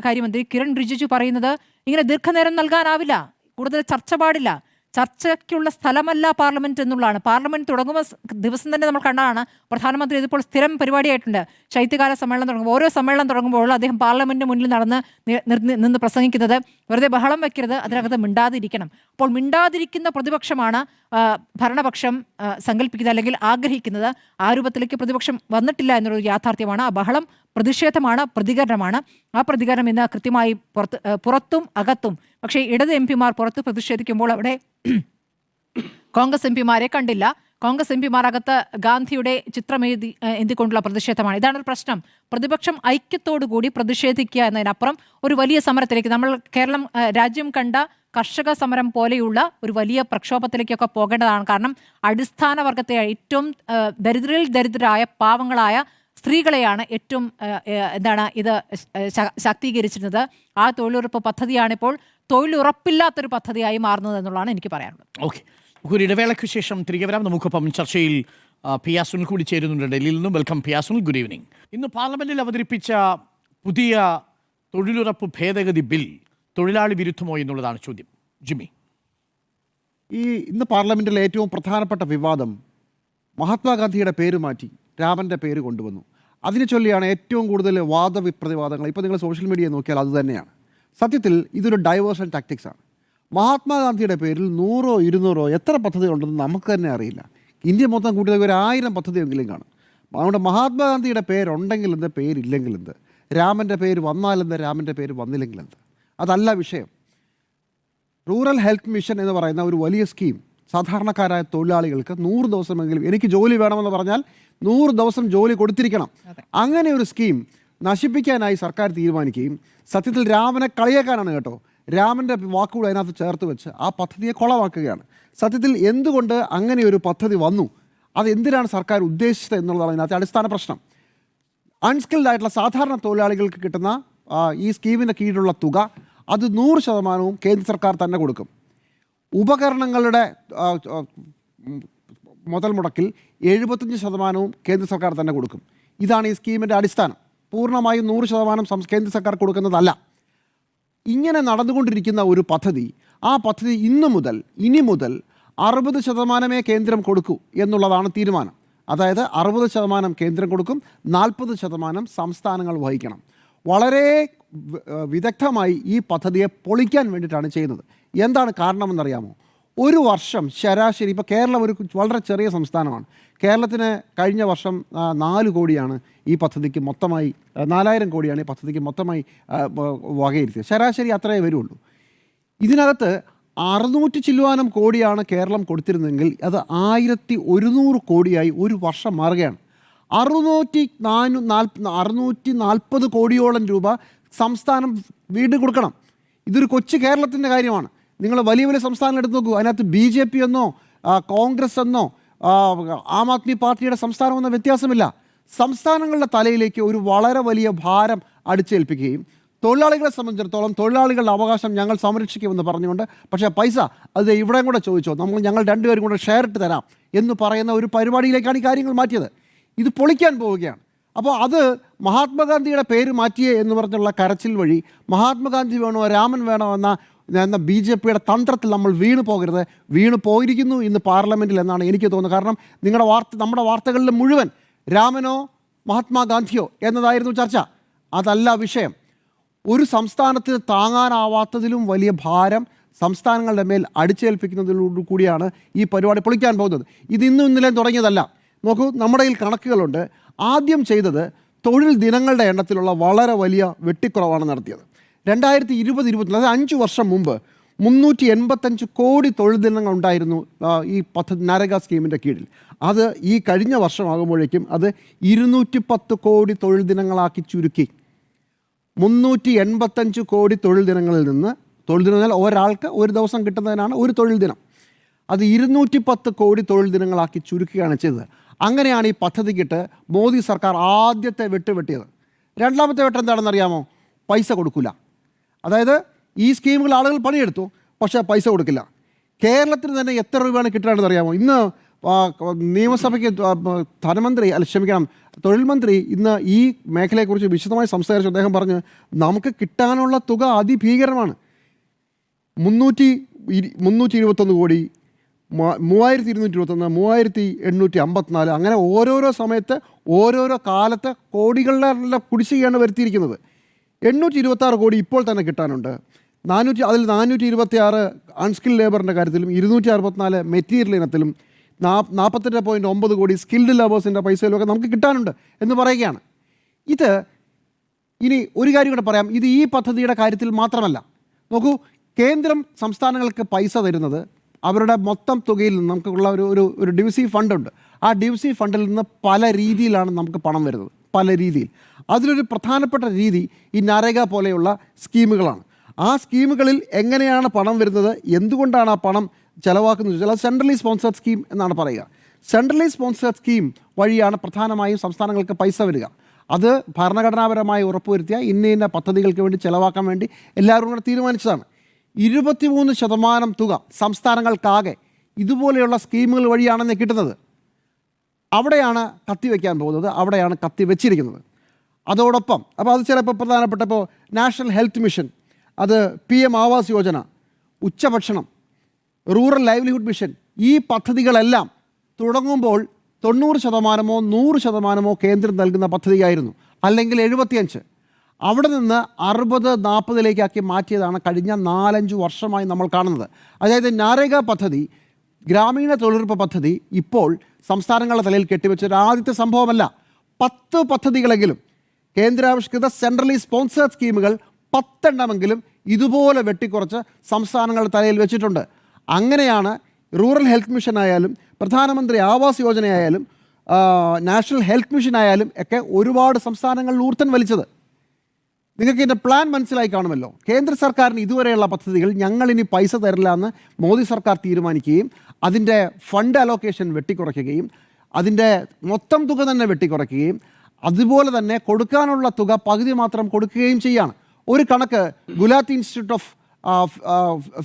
കാര്യമന്ത്രി കിരൺ റിജിജു പറയുന്നത്, ഇങ്ങനെ ദീർഘനേരം നൽകാനാവില്ല, കൂടുതൽ ചർച്ച പാടില്ല, ചർച്ചയ്ക്കുള്ള സ്ഥലമല്ല പാർലമെന്റ് എന്നുള്ളതാണ്. പാർലമെന്റ് തുടങ്ങുമ്പോൾ ദിവസം തന്നെ നമ്മൾ കണ്ടതാണ്, പ്രധാനമന്ത്രി ഇതിപ്പോൾ സ്ഥിരം പരിപാടിയായിട്ടുണ്ട്. ശൈത്യകാല സമ്മേളനം തുടങ്ങുമ്പോൾ, ഓരോ സമ്മേളനം തുടങ്ങുമ്പോൾ അദ്ദേഹം പാർലമെന്റിന് മുന്നിൽ നിന്ന് പ്രസംഗിക്കുന്നത് വെറുതെ ബഹളം വെക്കരുത്, അതിനകത്ത് മിണ്ടാതിരിക്കണം. അപ്പോൾ മിണ്ടാതിരിക്കുന്ന പ്രതിപക്ഷമാണ് ഭരണപക്ഷം സങ്കല്പിക്കുന്നത് അല്ലെങ്കിൽ ആഗ്രഹിക്കുന്നത്. ആ രൂപത്തിലേക്ക് പ്രതിപക്ഷം വന്നിട്ടില്ല എന്നുള്ളൊരു യാഥാർത്ഥ്യമാണ്. ആ ബഹളം പ്രതിഷേധമാണ്, പ്രതികരണമാണ്. ആ പ്രതികരണം ഇന്ന് കൃത്യമായി പുറത്തും അകത്തും. പക്ഷേ ഇടത് എംപിമാർ പുറത്ത് പ്രതിഷേധിക്കുമ്പോൾ അവിടെ കോൺഗ്രസ് എംപിമാരെ കണ്ടില്ല. കോൺഗ്രസ് എംപിമാർ അകത്ത് ഗാന്ധിയുടെ ചിത്രം എന്തിക്കൊണ്ടുള്ള പ്രതിഷേധമാണ്. ഇതാണ് ഒരു പ്രശ്നം. പ്രതിപക്ഷം ഐക്യത്തോടുകൂടി പ്രതിഷേധിക്കുക എന്നതിനപ്പുറം ഒരു വലിയ സമരത്തിലേക്ക്, നമ്മൾ കേരളം രാജ്യം കണ്ട കർഷക സമരം പോലെയുള്ള ഒരു വലിയ പ്രക്ഷോഭത്തിലേക്കൊക്കെ പോകേണ്ടതാണ്. കാരണം അടിസ്ഥാന വർഗത്തെ, ഏറ്റവും ദരിദ്രരിൽ ദരിദ്രരായ പാവങ്ങളായ സ്ത്രീകളെയാണ് ഏറ്റവും ഇത് ശാക്തീകരിച്ചിരുന്നത്. ആ തൊഴിലുറപ്പ് പദ്ധതിയാണിപ്പോൾ തൊഴിലുറപ്പില്ലാത്തൊരു പദ്ധതിയായി മാറുന്നത് എന്നുള്ളതാണ് എനിക്ക് പറയാനുള്ളത്. ഓക്കെ, ഒരു ഇടവേളയ്ക്ക് ശേഷം തിരികെ വരാം. നമുക്കൊപ്പം ചർച്ചയിൽ പിയാസുൽ കൂടി ചേരുന്നുണ്ട് ഡൽഹിയിൽ നിന്നും. Welcome Piyasul, good evening. ഇന്ന് പാർലമെന്റിൽ അവതരിപ്പിച്ച പുതിയ തൊഴിലുറപ്പ് ഭേദഗതി ബിൽ തൊഴിലാളി വിരുദ്ധമോ എന്നുള്ളതാണ് ചോദ്യം. ജിമ്മി, ഇന്ന് പാർലമെന്റിലെ ഏറ്റവും പ്രധാനപ്പെട്ട വിവാദം മഹാത്മാഗാന്ധിയുടെ പേര് മാറ്റി രാമൻ്റെ പേര് കൊണ്ടുവന്നു. അതിനെ ചൊല്ലിയാണ് ഏറ്റവും കൂടുതൽ വാദവിപ്രതിവാദങ്ങൾ. ഇപ്പോൾ നിങ്ങൾ സോഷ്യൽ മീഡിയ നോക്കിയാൽ അതുതന്നെയാണ്. സത്യത്തിൽ ഇതൊരു ഡൈവേർഷൻ ടാക്ടിക്സാണ്. മഹാത്മാഗാന്ധിയുടെ പേരിൽ 100 200 എത്ര പദ്ധതി ഉണ്ടെന്ന് നമുക്ക് തന്നെ അറിയില്ല. ഇന്ത്യ മൊത്തം കൂട്ടിയത് ഒരു 1000 പദ്ധതിയെങ്കിലും കാണും. അതുകൊണ്ട് മഹാത്മാഗാന്ധിയുടെ പേരുണ്ടെങ്കിൽ എന്ത്, പേരില്ലെങ്കിൽ എന്ത്, രാമൻ്റെ പേര് വന്നാലെന്ത്, രാമൻ്റെ പേര് വന്നില്ലെങ്കിൽ എന്ത്, അതല്ല വിഷയം. റൂറൽ ഹെൽത്ത് മിഷൻ എന്ന് പറയുന്ന ഒരു വലിയ സ്കീം സാധാരണക്കാരായ തൊഴിലാളികൾക്ക് 100 ദിവസമെങ്കിലും എനിക്ക് ജോലി വേണമെന്ന് പറഞ്ഞാൽ 100 ദിവസം ജോലി കൊടുത്തിരിക്കണം. അങ്ങനെ ഒരു സ്കീം നശിപ്പിക്കാനായി സർക്കാർ തീരുമാനിക്കുകയും സത്യത്തിൽ രാമനെ കളിയാക്കാനാണ് കേട്ടോ, രാമൻ്റെ വാക്കുകൾ അതിനകത്ത് ചേർത്ത് വെച്ച് ആ പദ്ധതിയെ കൊളവാക്കുകയാണ്. സത്യത്തിൽ എന്തുകൊണ്ട് അങ്ങനെ ഒരു പദ്ധതി വന്നു, അതെന്തിനാണ് സർക്കാർ ഉദ്ദേശിച്ചത് എന്നുള്ളതാണ് അതിനകത്ത് അടിസ്ഥാന പ്രശ്നം. അൺസ്കിൽഡ് ആയിട്ടുള്ള സാധാരണ തൊഴിലാളികൾക്ക് കിട്ടുന്ന ഈ സ്കീമിൻ്റെ കീഴിലുള്ള തുക അത് 100% കേന്ദ്ര സർക്കാർ തന്നെ കൊടുക്കും. ഉപകരണങ്ങളുടെ മുതൽ മുടക്കിൽ 75% കേന്ദ്ര സർക്കാർ തന്നെ കൊടുക്കും. ഇതാണ് ഈ സ്കീമിൻ്റെ അടിസ്ഥാനം. പൂർണ്ണമായും 100% കേന്ദ്ര സർക്കാർ കൊടുക്കുന്നതല്ല. ഇങ്ങനെ നടന്നുകൊണ്ടിരിക്കുന്ന ഒരു പദ്ധതി, ആ പദ്ധതി ഇനി മുതൽ 60% കേന്ദ്രം കൊടുക്കൂ എന്നുള്ളതാണ് തീരുമാനം. അതായത് 60% കേന്ദ്രം കൊടുക്കും, 40% സംസ്ഥാനങ്ങൾ വഹിക്കണം. വളരെ വിദഗ്ധമായി ഈ പദ്ധതിയെ പൊളിക്കാൻ വേണ്ടിയിട്ടാണ് ചെയ്യുന്നത്. എന്താണ് കാരണമെന്നറിയാമോ? ഒരു വർഷം ശരാശരി, ഇപ്പോൾ കേരളം ഒരു വളരെ ചെറിയ സംസ്ഥാനമാണ്. കേരളത്തിന് കഴിഞ്ഞ വർഷം 4 കോടിയാണ് ഈ പദ്ധതിക്ക് മൊത്തമായി, 4000 കോടിയാണ് ഈ പദ്ധതിക്ക് മൊത്തമായി വകയിരുത്തിയത്. ശരാശരി അത്രയേ വരുള്ളൂ. ഇതിനകത്ത് 600 ചില്ലുവാനം കോടിയാണ് കേരളം കൊടുത്തിരുന്നെങ്കിൽ അത് 1100 കോടിയായി ഒരു വർഷം മാറുകയാണ്. 640 കോടിയോളം രൂപ സംസ്ഥാനം വീണ്ടും കൊടുക്കണം. ഇതൊരു കൊച്ചു കേരളത്തിൻ്റെ കാര്യമാണ്. നിങ്ങൾ വലിയ വലിയ സംസ്ഥാനങ്ങൾ എടുത്ത് നോക്കൂ, അതിനകത്ത് BJP എന്നോ കോൺഗ്രസ് എന്നോ ആം ആദ്മി പാർട്ടിയുടെ സംസ്ഥാനമെന്നോ വ്യത്യാസമില്ല. സംസ്ഥാനങ്ങളുടെ തലയിലേക്ക് ഒരു വളരെ വലിയ ഭാരം അടിച്ചേൽപ്പിക്കുകയും തൊഴിലാളികളെ സംബന്ധിച്ചിടത്തോളം തൊഴിലാളികളുടെ അവകാശം ഞങ്ങൾ സംരക്ഷിക്കുമെന്ന് പറഞ്ഞുകൊണ്ട്, പക്ഷേ പൈസ അത് ഇവിടെയും കൂടെ ചോദിച്ചോ, ഞങ്ങൾ 2 പേരും കൂടെ ഷെയർ ഇട്ട് തരാം എന്ന് പറയുന്ന ഒരു പരിപാടിയിലേക്കാണ് ഈ കാര്യങ്ങൾ മാറ്റിയത്. ഇത് പൊളിക്കാൻ പോവുകയാണ്. അപ്പോൾ അത് മഹാത്മാഗാന്ധിയുടെ പേര് മാറ്റിയേ എന്ന് പറഞ്ഞുള്ള കരച്ചിൽ വഴി മഹാത്മാഗാന്ധി വേണോ രാമൻ വേണോ എന്ന BJPയുടെ തന്ത്രത്തിൽ നമ്മൾ വീണു പോകരുത്. വീണു പോയിരിക്കുന്നു ഇന്ന് പാർലമെൻറ്റിൽ എന്നാണ് എനിക്ക് തോന്നുന്നത്. കാരണം നമ്മുടെ വാർത്തകളിൽ മുഴുവൻ രാമനോ മഹാത്മാഗാന്ധിയോ എന്നതായിരുന്നു ചർച്ച. അതല്ല വിഷയം. ഒരു സംസ്ഥാനത്തിന് താങ്ങാനാവാത്തതിലും വലിയ ഭാരം സംസ്ഥാനങ്ങളുടെ മേൽ അടിച്ചേൽപ്പിക്കുന്നതിലൂടെ കൂടിയാണ് ഈ പരിപാടി പൊളിക്കാൻ പോകുന്നത്. ഇത് ഇന്നും ഇന്നലെയും തുടങ്ങിയതല്ല. നോക്കൂ, നമ്മുടെ കയ്യിൽ കണക്കുകളുണ്ട്. ആദ്യം ചെയ്തത് തൊഴിൽ ദിനങ്ങളുടെ എണ്ണത്തിലുള്ള വളരെ വലിയ വെട്ടിക്കുറവാണ് നടത്തിയത്. 2020-21, അതായത് 5 വർഷം മുമ്പ് 385 കോടി തൊഴിൽ ദിനങ്ങൾ ഉണ്ടായിരുന്നു ഈ പദ്ധതി നരേഗ സ്കീമിൻ്റെ കീഴിൽ. അത് ഈ കഴിഞ്ഞ വർഷമാകുമ്പോഴേക്കും അത് 210 കോടി തൊഴിൽ ദിനങ്ങളാക്കി ചുരുക്കി. 385 കോടി തൊഴിൽ ദിനങ്ങളിൽ നിന്ന്, തൊഴിൽ ദിനം ഒരാൾക്ക് ഒരു ദിവസം കിട്ടുന്നതിനാണ് ഒരു തൊഴിൽ ദിനം, അത് 210 കോടി തൊഴിൽ ദിനങ്ങളാക്കി ചുരുക്കുകയാണ് ചെയ്തത്. അങ്ങനെയാണ് ഈ പദ്ധതിക്കിട്ട് മോദി സർക്കാർ ആദ്യത്തെ വെട്ടിയത്. രണ്ടാമത്തെ വെട്ട് എന്താണെന്നറിയാമോ? പൈസ കൊടുക്കില്ല. അതായത് ഈ സ്കീമുകൾ ആളുകൾ പണിയെടുത്തു, പക്ഷേ പൈസ കൊടുക്കില്ല. കേരളത്തിന് തന്നെ എത്ര രൂപയാണ് കിട്ടുകയാണെന്ന് അറിയാമോ? ഇന്ന് നിയമസഭയ്ക്ക് തൊഴിൽ മന്ത്രി ഇന്ന് ഈ മേഖലയെക്കുറിച്ച് വിശദമായി സംസാരിച്ചു. അദ്ദേഹം പറഞ്ഞു, നമുക്ക് കിട്ടാനുള്ള തുക അതിഭീകരമാണ്. 321 കോടി, 3221, 3854, അങ്ങനെ ഓരോരോ സമയത്ത് ഓരോരോ കാലത്ത് കോടികളുടെ കുടിശ്ശികയാണ് വരുത്തിയിരിക്കുന്നത്. 826 കോടി ഇപ്പോൾ തന്നെ കിട്ടാനുണ്ട്. അതിൽ 426 അൺസ്കിൽഡ് ലേബറിൻ്റെ കാര്യത്തിലും 264 മെറ്റീരിയൽ ഇനത്തിലും 48.9 കോടി സ്കിൽഡ് ലേബേഴ്സിൻ്റെ പൈസയിലൊക്കെ നമുക്ക് കിട്ടാനുണ്ട് എന്ന് പറയുകയാണ്. ഇത് ഇനി ഒരു കാര്യം കൂടെ പറയാം, ഇത് ഈ പദ്ധതിയുടെ കാര്യത്തിൽ മാത്രമല്ല. നോക്കൂ, കേന്ദ്രം സംസ്ഥാനങ്ങൾക്ക് പൈസ തരുന്നത് അവരുടെ മൊത്തം തുകയിൽ നിന്ന് നമുക്കുള്ള ഒരു ഡിവിസീവ് ഫണ്ടുണ്ട്. ആ ഡിവിസീവ് ഫണ്ടിൽ നിന്ന് പല രീതിയിലാണ് നമുക്ക് പണം വരുന്നത്, പല രീതിയിൽ. അതിലൊരു പ്രധാനപ്പെട്ട രീതി ഈ നരേഗ പോലെയുള്ള സ്കീമുകളാണ്. ആ സ്കീമുകളിൽ എങ്ങനെയാണ് പണം വരുന്നത്, എന്തുകൊണ്ടാണ് ആ പണം ചിലവാക്കുന്നത് ചോദിച്ചാൽ അത് സെൻട്രലി സ്പോൺസേഡ് സ്കീം എന്നാണ് പറയുക. സെൻട്രലി സ്പോൺസേഡ് സ്കീം വഴിയാണ് പ്രധാനമായും സംസ്ഥാനങ്ങൾക്ക് പൈസ വരിക. അത് ഭരണഘടനാപരമായി ഉറപ്പുവരുത്തിയ ഇന്ന പദ്ധതികൾക്ക് വേണ്ടി ചിലവാക്കാൻ വേണ്ടി എല്ലാവരും കൂടെ തീരുമാനിച്ചതാണ്. 23% തുക സംസ്ഥാനങ്ങൾക്കാകെ ഇതുപോലെയുള്ള സ്കീമുകൾ വഴിയാണെന്ന് കിട്ടുന്നത്. അവിടെയാണ് കത്തിവെക്കാൻ പോകുന്നത്, അവിടെയാണ് കത്തി വെച്ചിരിക്കുന്നത്. അതോടൊപ്പം അപ്പോൾ അത് ചിലപ്പോൾ പ്രധാനപ്പെട്ട ഇപ്പോൾ നാഷണൽ ഹെൽത്ത് മിഷൻ, അത് PM ആവാസ് യോജന, ഉച്ചഭക്ഷണം, റൂറൽ ലൈവ്ലിഹുഡ് മിഷൻ, ഈ പദ്ധതികളെല്ലാം തുടങ്ങുമ്പോൾ 90%-മോ 100%-മോ കേന്ദ്രം നൽകുന്ന പദ്ധതിയായിരുന്നു, അല്ലെങ്കിൽ 75%. അവിടെ നിന്ന് 60-40 മാറ്റിയതാണ് കഴിഞ്ഞ 4-5 വർഷമായി നമ്മൾ കാണുന്നത്. അതായത് നരേഗ പദ്ധതി, ഗ്രാമീണ തൊഴിലുറപ്പ് പദ്ധതി ഇപ്പോൾ സംസ്ഥാനങ്ങളുടെ തലയിൽ കെട്ടിവെച്ചൊരു ആദ്യത്തെ സംഭവമല്ല. 10 പദ്ധതികളെങ്കിലും കേന്ദ്രാവിഷ്കൃത സെൻട്രലി സ്പോൺസേഡ് സ്കീമുകൾ 10 എണ്ണമെങ്കിലും ഇതുപോലെ വെട്ടിക്കുറച്ച് സംസ്ഥാനങ്ങളുടെ തലയിൽ വെച്ചിട്ടുണ്ട്. അങ്ങനെയാണ് റൂറൽ ഹെൽത്ത് മിഷൻ ആയാലും പ്രധാനമന്ത്രി ആവാസ് യോജനയായാലും നാഷണൽ ഹെൽത്ത് മിഷൻ ആയാലും ഒക്കെ ഒരുപാട് സംസ്ഥാനങ്ങളിൽ ഊർത്തൻ വലിച്ചത്. നിങ്ങൾക്ക് ഇതിൻ്റെ പ്ലാൻ മനസ്സിലായി കാണുമല്ലോ. കേന്ദ്ര സർക്കാരിന് ഇതുവരെയുള്ള പദ്ധതികൾ ഞങ്ങളിനി പൈസ തരില്ല എന്ന് മോദി സർക്കാർ തീരുമാനിക്കുകയും അതിൻ്റെ ഫണ്ട് അലോക്കേഷൻ വെട്ടിക്കുറയ്ക്കുകയും അതിൻ്റെ മൊത്തം തുക തന്നെ വെട്ടിക്കുറയ്ക്കുകയും അതുപോലെ തന്നെ കൊടുക്കാനുള്ള തുക പകുതി മാത്രം കൊടുക്കുകയും ചെയ്യാണ്. ഒരു കണക്ക് Gulati institute of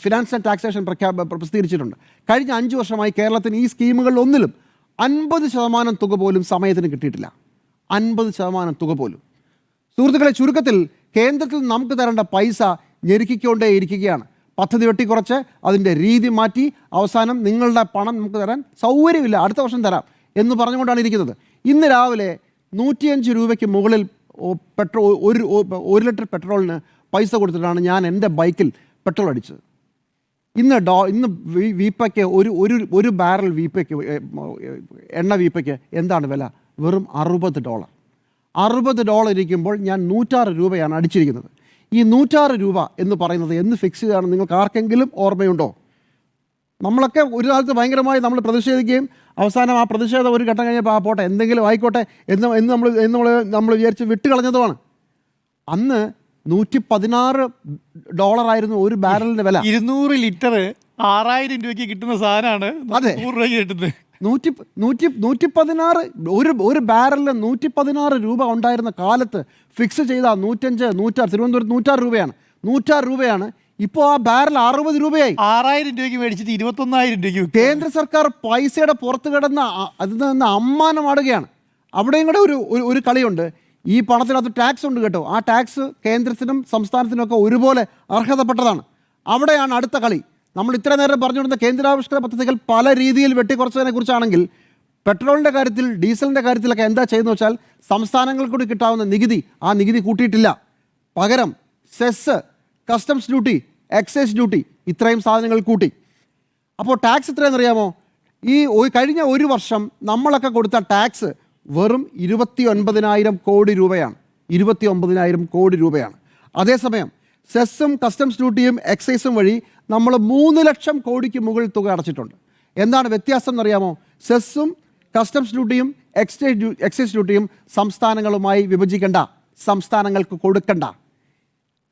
finance and taxation പ്രസിദ്ധീകരിച്ചിട്ടുണ്ട്. കഴിഞ്ഞ 5 വർഷമായി കേരളത്തിന് ഈ സ്കീമുകളിൽ ഒന്നിലും 50% തുക പോലും സമയത്തിന് കിട്ടിയിട്ടില്ല. 50% തുക പോലും. സുഹൃത്തുക്കളെ, ചുരുക്കത്തിൽ കേന്ദ്രത്തിൽ നമുക്ക് തരേണ്ട പൈസ ഞെരുക്കിക്കൊണ്ടേ ഇരിക്കുകയാണ്. പദ്ധതി വെട്ടിക്കുറച്ച് അതിൻ്റെ രീതി മാറ്റി അവസാനം നിങ്ങളുടെ പണം നമുക്ക് തരാൻ സൗകര്യമില്ല, അടുത്ത വർഷം തരാം എന്ന് പറഞ്ഞുകൊണ്ടാണ് ഇരിക്കുന്നത്. ഇന്ന് രാവിലെ 105 രൂപയ്ക്ക് മുകളിൽ ഒരു ലിറ്റർ പെട്രോളിന് പൈസ കൊടുത്തിട്ടാണ് ഞാൻ എൻ്റെ ബൈക്കിൽ പെട്രോൾ അടിച്ചത്. ഇന്ന് വീപ്പയ്ക്ക് ഒരു ബാരൽ വീപ്പയ്ക്ക് എണ്ണ വീപ്പയ്ക്ക് എന്താണ് വില? വെറും $60. $60 ഇരിക്കുമ്പോൾ ഞാൻ 106 രൂപയാണ് അടിച്ചിരിക്കുന്നത്. ഈ 106 രൂപ എന്ന് പറയുന്നത് എന്ന് ഫിക്സ് ചെയ്താണ് നിങ്ങൾക്ക് ആർക്കെങ്കിലും ഓർമ്മയുണ്ടോ? നമ്മളൊക്കെ ഒരു കാലത്ത് ഭയങ്കരമായി നമ്മൾ പ്രതിഷേധിക്കുകയും അവസാനം ആ പ്രതിഷേധം ഒരു ഘട്ടം കഴിഞ്ഞപ്പോൾ പോട്ടെ എന്തെങ്കിലും ആയിക്കോട്ടെ എന്ന് നമ്മൾ വിചാരിച്ച് വിട്ടുകളഞ്ഞതുമാണ്. അന്ന് $116 ആയിരുന്നു ഒരു ബാരലിൻ്റെ വില. 200 ലിറ്റർ 6000 രൂപയ്ക്ക് കിട്ടുന്ന സാധനമാണ് 100 രൂപയ്ക്ക് കിട്ടുന്നത്. 116 ഒരു ബാരലിന് 116 രൂപ ഉണ്ടായിരുന്ന കാലത്ത് ഫിക്സ് ചെയ്ത 105, 106, തിരുവനന്തപുരത്ത് 106 രൂപയാണ്. 106 രൂപയാണ്. ഇപ്പോൾ ആ ബാരൽ 60 രൂപയായി. 6000 രൂപയ്ക്ക് മേടിച്ചിട്ട് 21000 രൂപയ്ക്ക്. കേന്ദ്ര സർക്കാർ പൈസയുടെ പുറത്ത് കിടന്ന അതിൽ നിന്ന് അമ്മാനമാടുകയാണ്. അവിടെയും കൂടെ ഒരു കളിയുണ്ട്. ഈ പണത്തിനകത്ത് ടാക്സ് ഉണ്ട് കേട്ടോ. ആ ടാക്സ് കേന്ദ്രത്തിനും സംസ്ഥാനത്തിനൊക്കെ ഒരുപോലെ അർഹതപ്പെട്ടതാണ്. അവിടെയാണ് അടുത്ത കളി. നമ്മൾ ഇത്ര നേരം പറഞ്ഞുകൊടുത്ത കേന്ദ്രാവിഷ്കൃത പദ്ധതികൾ പല രീതിയിൽ വെട്ടിക്കുറച്ചതിനെ കുറിച്ചാണെങ്കിൽ പെട്രോളിൻ്റെ കാര്യത്തിൽ ഡീസലിൻ്റെ കാര്യത്തിലൊക്കെ എന്താ ചെയ്യുന്നത് വെച്ചാൽ സംസ്ഥാനങ്ങൾക്ക് കൂടി കിട്ടാവുന്ന നികുതി, ആ നികുതി കൂട്ടിയിട്ടില്ല. പകരം cess, customs duty, excise duty, ഇത്രയും സാധനങ്ങൾ കൂട്ടി. അപ്പോൾ ടാക്സ് എത്രയാണെന്നറിയാമോ? ഈ കഴിഞ്ഞ ഒരു വർഷം നമ്മളൊക്കെ കൊടുത്ത ടാക്സ് വെറും 29,000 കോടി രൂപയാണ്. 29,000 കോടി രൂപയാണ്. അതേസമയം സെസ്സും കസ്റ്റംസ് ഡ്യൂട്ടിയും എക്സൈസും വഴി നമ്മൾ 3 ലക്ഷം കോടിക്ക് മുകളിൽ തുക അടച്ചിട്ടുണ്ട്. എന്താണ് വ്യത്യാസം എന്നറിയാമോ? സെസ്സും കസ്റ്റംസ് ഡ്യൂട്ടിയും എക്സൈസ് ഡ്യൂട്ടിയും സംസ്ഥാനങ്ങളുമായി വിഭജിക്കേണ്ട, സംസ്ഥാനങ്ങൾക്ക് കൊടുക്കണ്ട,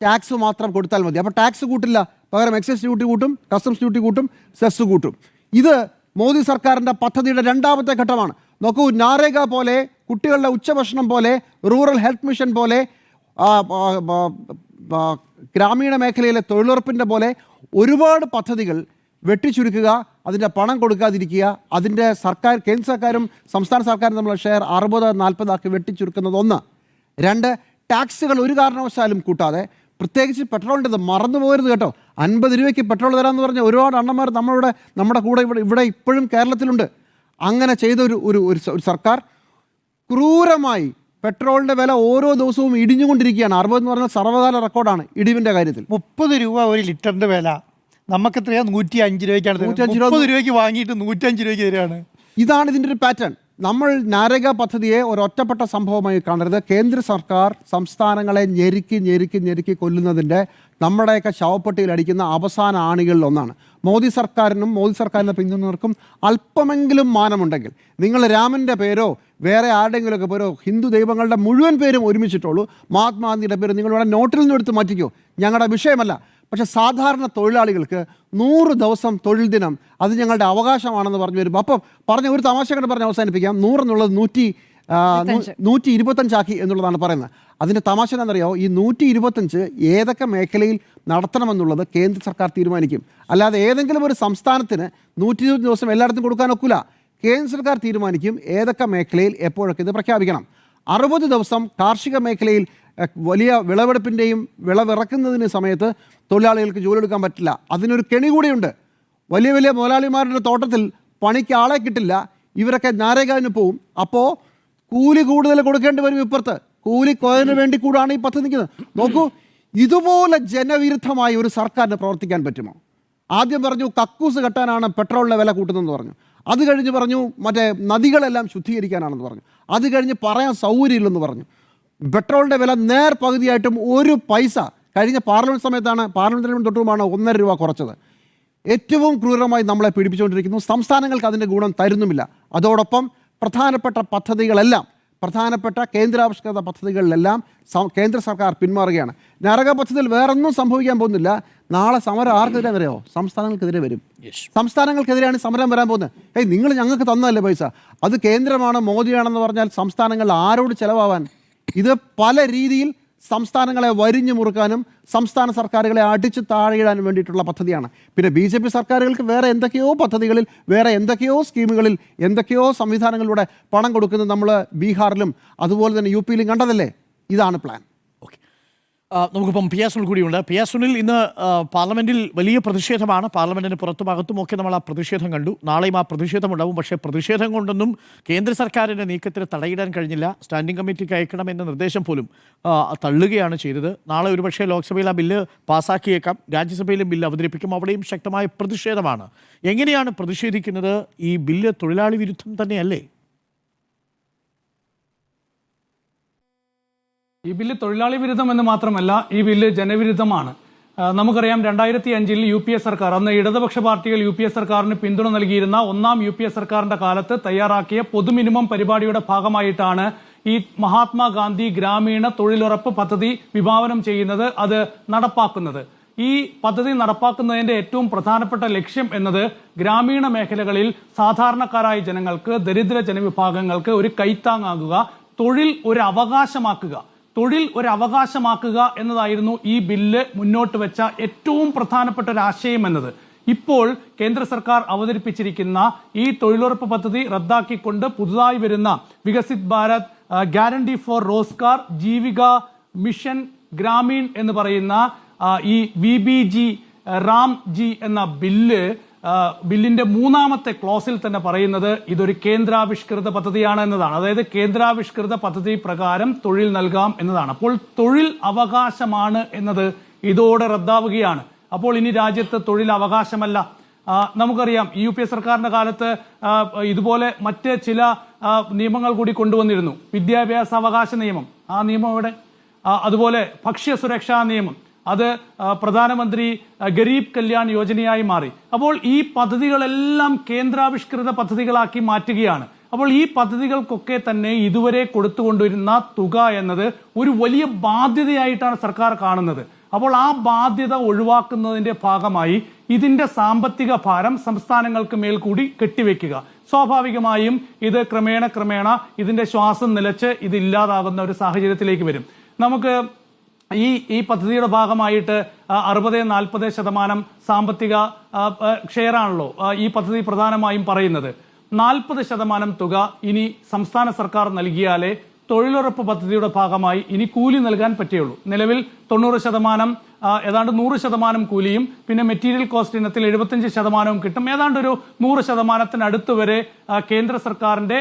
ടാക്സ് മാത്രം കൊടുത്താൽ മതി. അപ്പോൾ ടാക്സ് കൂട്ടില്ല, പകരം എക്സൈസ് ഡ്യൂട്ടി കൂട്ടും, കസ്റ്റംസ് ഡ്യൂട്ടി കൂട്ടും, സെസ് കൂട്ടും. ഇത് മോദി സർക്കാരിൻ്റെ പദ്ധതിയുടെ 2ാമത്തെ ഘട്ടമാണ്. നോക്കൂ, നാരേഗ പോലെ, കുട്ടികളുടെ ഉച്ചഭക്ഷണം പോലെ, റൂറൽ ഹെൽത്ത് മിഷൻ പോലെ, ഗ്രാമീണ മേഖലയിലെ തൊഴിലുറപ്പിൻ്റെ പോലെ ഒരുപാട് പദ്ധതികൾ വെട്ടിച്ചുരുക്കുക, അതിൻ്റെ പണം കൊടുക്കാതിരിക്കുക, അതിൻ്റെ കേന്ദ്ര സർക്കാരും സംസ്ഥാന സർക്കാരും തമ്മിലുള്ള ഷെയർ 60-40 വെട്ടിച്ചുരുക്കുന്നത് 1. 2, ടാക്സുകൾ ഒരു കാരണവശാലും കൂട്ടാതെ പ്രത്യേകിച്ച് പെട്രോളിൻ്റെ മറന്നു പോകരുത് കേട്ടോ. 50 രൂപയ്ക്ക് പെട്രോൾ തരാമെന്ന് പറഞ്ഞ ഒരുപാട് അണ്ണന്മാർ നമ്മുടെ കൂടെ ഇവിടെ ഇപ്പോഴും കേരളത്തിലുണ്ട്. അങ്ങനെ ചെയ്ത ഒരു സർക്കാർ ക്രൂരമായി പെട്രോളിൻ്റെ വില ഓരോ ദിവസവും ഇടിഞ്ഞുകൊണ്ടിരിക്കുകയാണ്. 60 എന്ന് പറഞ്ഞാൽ സർവ്വകാല റെക്കോർഡാണ് ഇടിവിൻ്റെ കാര്യത്തിൽ. 30 രൂപ ഒരു ലിറ്ററിന്റെ വില, നമുക്ക് എത്രയാ 105 രൂപയ്ക്കാണ്. 30 രൂപയ്ക്ക് വാങ്ങിയിട്ട് 105 രൂപയ്ക്ക് തരികയാണ്. ഇതാണ് ഇതിൻ്റെ ഒരു പാറ്റേൺ. നമ്മൾ നാരേഗ പദ്ധതിയെ ഒരൊറ്റപ്പെട്ട സംഭവമായി കാണരുത്. കേന്ദ്ര സർക്കാർ സംസ്ഥാനങ്ങളെ ഞെരുക്കി കൊല്ലുന്നതിൻ്റെ നമ്മുടെയൊക്കെ ശവപ്പെട്ടിയിൽ അടിക്കുന്ന അവസാന ആണികളിൽ ഒന്നാണ്. മോദി സർക്കാരിൻ്റെ പിന്തുണർക്കും അല്പമെങ്കിലും മാനമുണ്ടെങ്കിൽ നിങ്ങൾ രാമൻ്റെ പേരോ വേറെ ആരുടെയെങ്കിലുമൊക്കെ പേരോ ഹിന്ദു ദൈവങ്ങളുടെ മുഴുവൻ പേരും ഒരുമിച്ചിട്ടുള്ളൂ, മഹാത്മാഗാന്ധിയുടെ പേര് നിങ്ങളിവിടെ നോട്ടിൽ നിന്ന് എടുത്ത് മാറ്റിക്കോ, ഞങ്ങളുടെ വിഷയമല്ല. പക്ഷേ സാധാരണ തൊഴിലാളികൾക്ക് 100 ദിവസം തൊഴിൽ ദിനം അത് ഞങ്ങളുടെ അവകാശമാണെന്ന് പറഞ്ഞു വരുമ്പോൾ അപ്പം പറഞ്ഞ ഒരു തമാശ കൊണ്ട് പറഞ്ഞ് അവസാനിപ്പിക്കാം. 100 എന്നുള്ളത് 125 ആക്കി എന്നുള്ളതാണ് പറയുന്നത്. അതിൻ്റെ തമാശ എന്താണെന്നറിയാമോ? ഈ 125 ഏതൊക്കെ മേഖലയിൽ നടത്തണമെന്നുള്ളത് കേന്ദ്ര സർക്കാർ തീരുമാനിക്കും. അല്ലാതെ ഏതെങ്കിലും ഒരു സംസ്ഥാനത്തിന് 120 ദിവസം എല്ലായിടത്തും കൊടുക്കാനൊക്കില്ല. കേന്ദ്ര സർക്കാർ തീരുമാനിക്കും ഏതൊക്കെ മേഖലയിൽ എപ്പോഴൊക്കെ ഇത് പ്രഖ്യാപിക്കണം. 60 ദിവസം കാർഷിക മേഖലയിൽ വലിയ വിളവെടുപ്പിൻ്റെയും വിളവിറക്കുന്നതിന് സമയത്ത് തൊഴിലാളികൾക്ക് ജോലി എടുക്കാൻ പറ്റില്ല. അതിനൊരു കെണി കൂടിയുണ്ട്. വലിയ മുതലാളിമാരുടെ തോട്ടത്തിൽ പണിക്ക് ആളെ കിട്ടില്ല, ഇവരൊക്കെ നാരേഗാവിന് പോവും. അപ്പോൾ കൂലി കൂടുതൽ കൊടുക്കേണ്ടി വരും. ഇപ്പുറത്ത് കൂലി കുറവിന് വേണ്ടി കൂടാണ് ഈ പദ്ധതി നിൽക്കുന്നത്. നോക്കൂ, ഇതുപോലെ ജനവിരുദ്ധമായി ഒരു സർക്കാരിന് പ്രവർത്തിക്കാൻ പറ്റുമോ? ആദ്യം പറഞ്ഞു കക്കൂസ് കെട്ടാനാണ് പെട്രോളിൻ്റെ വില കൂട്ടുന്നതെന്ന് പറഞ്ഞു. അത് കഴിഞ്ഞ് പറഞ്ഞു മറ്റേ നദികളെല്ലാം ശുദ്ധീകരിക്കാനാണെന്ന് പറഞ്ഞു. അത് കഴിഞ്ഞ് പറയാൻ സൗകര്യമില്ലെന്ന് പറഞ്ഞു. പെട്രോളിൻ്റെ വില പകുതിയായിട്ടും ഒരു പൈസ കഴിഞ്ഞ പാർലമെൻറ്റ് സമയത്താണ്, പാർലമെൻറ്റിന് തൊട്ടുമാണ് 1.5 രൂപ കുറച്ചത്. ഏറ്റവും ക്രൂരമായി നമ്മളെ പീഡിപ്പിച്ചുകൊണ്ടിരിക്കുന്നു. സംസ്ഥാനങ്ങൾക്ക് അതിൻ്റെ ഗുണം തരുന്നുമില്ല. അതോടൊപ്പം പ്രധാനപ്പെട്ട കേന്ദ്രാവിഷ്കൃത പദ്ധതികളിലെല്ലാം കേന്ദ്ര സർക്കാർ പിന്മാറുകയാണ്. നരക പദ്ധതിയിൽ വേറൊന്നും സംഭവിക്കാൻ പോകുന്നില്ല. നാളെ സമരം ആർക്കെതിരെ അറിയാമോ? സംസ്ഥാനങ്ങൾക്കെതിരെ വരും. സംസ്ഥാനങ്ങൾക്കെതിരെയാണ് സമരം വരാൻ പോകുന്നത്. നിങ്ങൾ ഞങ്ങൾക്ക് തന്നതല്ലേ പൈസ, അത് കേന്ദ്രമാണ് മോദിയാണെന്ന് പറഞ്ഞാൽ സംസ്ഥാനങ്ങൾ ആരോട് ചെലവാവാൻ? ഇത് പല രീതിയിൽ സംസ്ഥാനങ്ങളെ വരിഞ്ഞു മുറുക്കാനും സംസ്ഥാന സർക്കാരുകളെ അടിച്ച് താഴെയിടാനും വേണ്ടിയിട്ടുള്ള പദ്ധതിയാണ്. പിന്നെ BJP സർക്കാരുകൾക്ക് വേറെ എന്തൊക്കെയോ പദ്ധതികളിൽ, വേറെ എന്തൊക്കെയോ സ്കീമുകളിൽ, എന്തൊക്കെയോ സംവിധാനങ്ങളിലൂടെ പണം കൊടുക്കുന്നത് നമ്മൾ ബീഹാറിലും അതുപോലെ തന്നെ UP-യിലും കണ്ടതല്ലേ. ഇതാണ് പ്ലാൻ. നമുക്കിപ്പം പി എസ് സുനിൽ കൂടിയുണ്ട്. പി എസ് സുനിൽ, ഇന്ന് പാർലമെന്റിൽ വലിയ പ്രതിഷേധമാണ്. പാർലമെന്റിന് പുറത്തും അകത്തുമൊക്കെ നമ്മൾ ആ പ്രതിഷേധം കണ്ടു. നാളെയും ആ പ്രതിഷേധമുണ്ടാവും. പക്ഷേ പ്രതിഷേധം കൊണ്ടൊന്നും കേന്ദ്ര സർക്കാരിൻ്റെ നീക്കത്തിന് തടയിടാൻ കഴിഞ്ഞില്ല. സ്റ്റാൻഡിംഗ് കമ്മിറ്റിക്ക് അയക്കണമെന്ന നിർദ്ദേശം പോലും തള്ളുകയാണ് ചെയ്തത്. നാളെ ഒരുപക്ഷേ ലോക്സഭയിൽ ആ ബില്ല് പാസ്സാക്കിയേക്കാം, രാജ്യസഭയിലും ബില്ല് അവതരിപ്പിക്കും. അവിടെയും ശക്തമായ പ്രതിഷേധമാണ്. എങ്ങനെയാണ് പ്രതിഷേധിക്കുന്നത്? ഈ ബില്ല് തൊഴിലാളി വിരുദ്ധം തന്നെയല്ലേ? ഈ ബില്ല് തൊഴിലാളി വിരുദ്ധം എന്ന് മാത്രമല്ല, ഈ ബില്ല് ജനവിരുദ്ധമാണ്. നമുക്കറിയാം 2005 UPA സർക്കാർ, അന്ന് ഇടതുപക്ഷ പാർട്ടികൾ UPA സർക്കാരിന് പിന്തുണ നൽകിയിരുന്ന 1ാം UPA സർക്കാരിന്റെ കാലത്ത് തയ്യാറാക്കിയ പൊതു മിനിമം പരിപാടിയുടെ ഭാഗമായിട്ടാണ് ഈ മഹാത്മാഗാന്ധി ഗ്രാമീണ തൊഴിലുറപ്പ് പദ്ധതി വിഭാവനം ചെയ്യുന്നത്, അത് നടപ്പാക്കുന്നത്. ഈ പദ്ധതി നടപ്പാക്കുന്നതിന്റെ ഏറ്റവും പ്രധാനപ്പെട്ട ലക്ഷ്യം എന്നത് ഗ്രാമീണ മേഖലകളിൽ സാധാരണക്കാരായ ജനങ്ങൾക്ക്, ദരിദ്ര ജനവിഭാഗങ്ങൾക്ക് ഒരു കൈത്താങ്ങാകുക, തൊഴിൽ ഒരു അവകാശമാക്കുക എന്നതായിരുന്നു ഈ ബില്ല് മുന്നോട്ട് വെച്ച ഏറ്റവും പ്രധാനപ്പെട്ട ഒരു ആശയം എന്നത്. ഇപ്പോൾ കേന്ദ്ര സർക്കാർ അവതരിപ്പിച്ചിരിക്കുന്ന ഈ തൊഴിലുറപ്പ് പദ്ധതി റദ്ദാക്കിക്കൊണ്ട് പുതുതായി വരുന്ന Viksit Bharat guarantee for Rozgar Jeevika mission Gramin എന്ന് പറയുന്ന ഈ VBG റാംജി എന്ന ബില്ലിന്റെ 3ാമത്തെ ക്ലോസിൽ തന്നെ പറയുന്നത് ഇതൊരു കേന്ദ്രാവിഷ്കൃത പദ്ധതിയാണ് എന്നതാണ്. അതായത് കേന്ദ്രാവിഷ്കൃത പദ്ധതി പ്രകാരം തൊഴിൽ നൽകാം എന്നതാണ്. അപ്പോൾ തൊഴിൽ അവകാശമാണ് എന്നത് ഇതോടെ റദ്ദാവുകയാണ്. അപ്പോൾ ഇനി രാജ്യത്ത് തൊഴിൽ അവകാശമല്ല. നമുക്കറിയാം UPA സർക്കാരിന്റെ കാലത്ത് ഇതുപോലെ മറ്റ് ചില നിയമങ്ങൾ കൂടി കൊണ്ടുവന്നിരുന്നു. വിദ്യാഭ്യാസ അവകാശ നിയമം, ആ നിയമം ഇവിടെ. അതുപോലെ ഭക്ഷ്യ സുരക്ഷാ നിയമം, അത് പ്രധാനമന്ത്രി ഗരീബ് കല്യാൺ യോജനയായി മാറി. അപ്പോൾ ഈ പദ്ധതികളെല്ലാം കേന്ദ്രാവിഷ്കൃത പദ്ധതികളാക്കി മാറ്റുകയാണ്. അപ്പോൾ ഈ പദ്ധതികൾക്കൊക്കെ തന്നെ ഇതുവരെ കൊടുത്തുകൊണ്ടിരുന്ന തുക എന്നത് ഒരു വലിയ ബാധ്യതയായിട്ടാണ് സർക്കാർ കാണുന്നത്. അപ്പോൾ ആ ബാധ്യത ഒഴിവാക്കുന്നതിന്റെ ഭാഗമായി ഇതിന്റെ സാമ്പത്തിക ഭാരം സംസ്ഥാനങ്ങൾക്ക് മേൽ കൂടി കെട്ടിവെക്കുക. സ്വാഭാവികമായും ഇത് ക്രമേണ ഇതിന്റെ ശ്വാസം നിലച്ച് ഇത് ഇല്ലാതാകുന്ന ഒരു സാഹചര്യത്തിലേക്ക് വരും. നമുക്ക് ഈ പദ്ധതിയുടെ ഭാഗമായിട്ട് 60-40% സാമ്പത്തിക ഷെയറാണല്ലോ ഈ പദ്ധതി പ്രധാനമായും പറയുന്നത്. 40% തുക ഇനി സംസ്ഥാന സർക്കാർ നൽകിയാലേ തൊഴിലുറപ്പ് പദ്ധതിയുടെ ഭാഗമായി ഇനി കൂലി നൽകാൻ പറ്റുകയുള്ളൂ. നിലവിൽ 90%, ഏതാണ്ട് 100% കൂലിയും പിന്നെ മെറ്റീരിയൽ കോസ്റ്റ് ഇനത്തിൽ 75% കിട്ടും. ഏതാണ്ട് ഒരു 100% വരെ കേന്ദ്ര സർക്കാരിന്റെ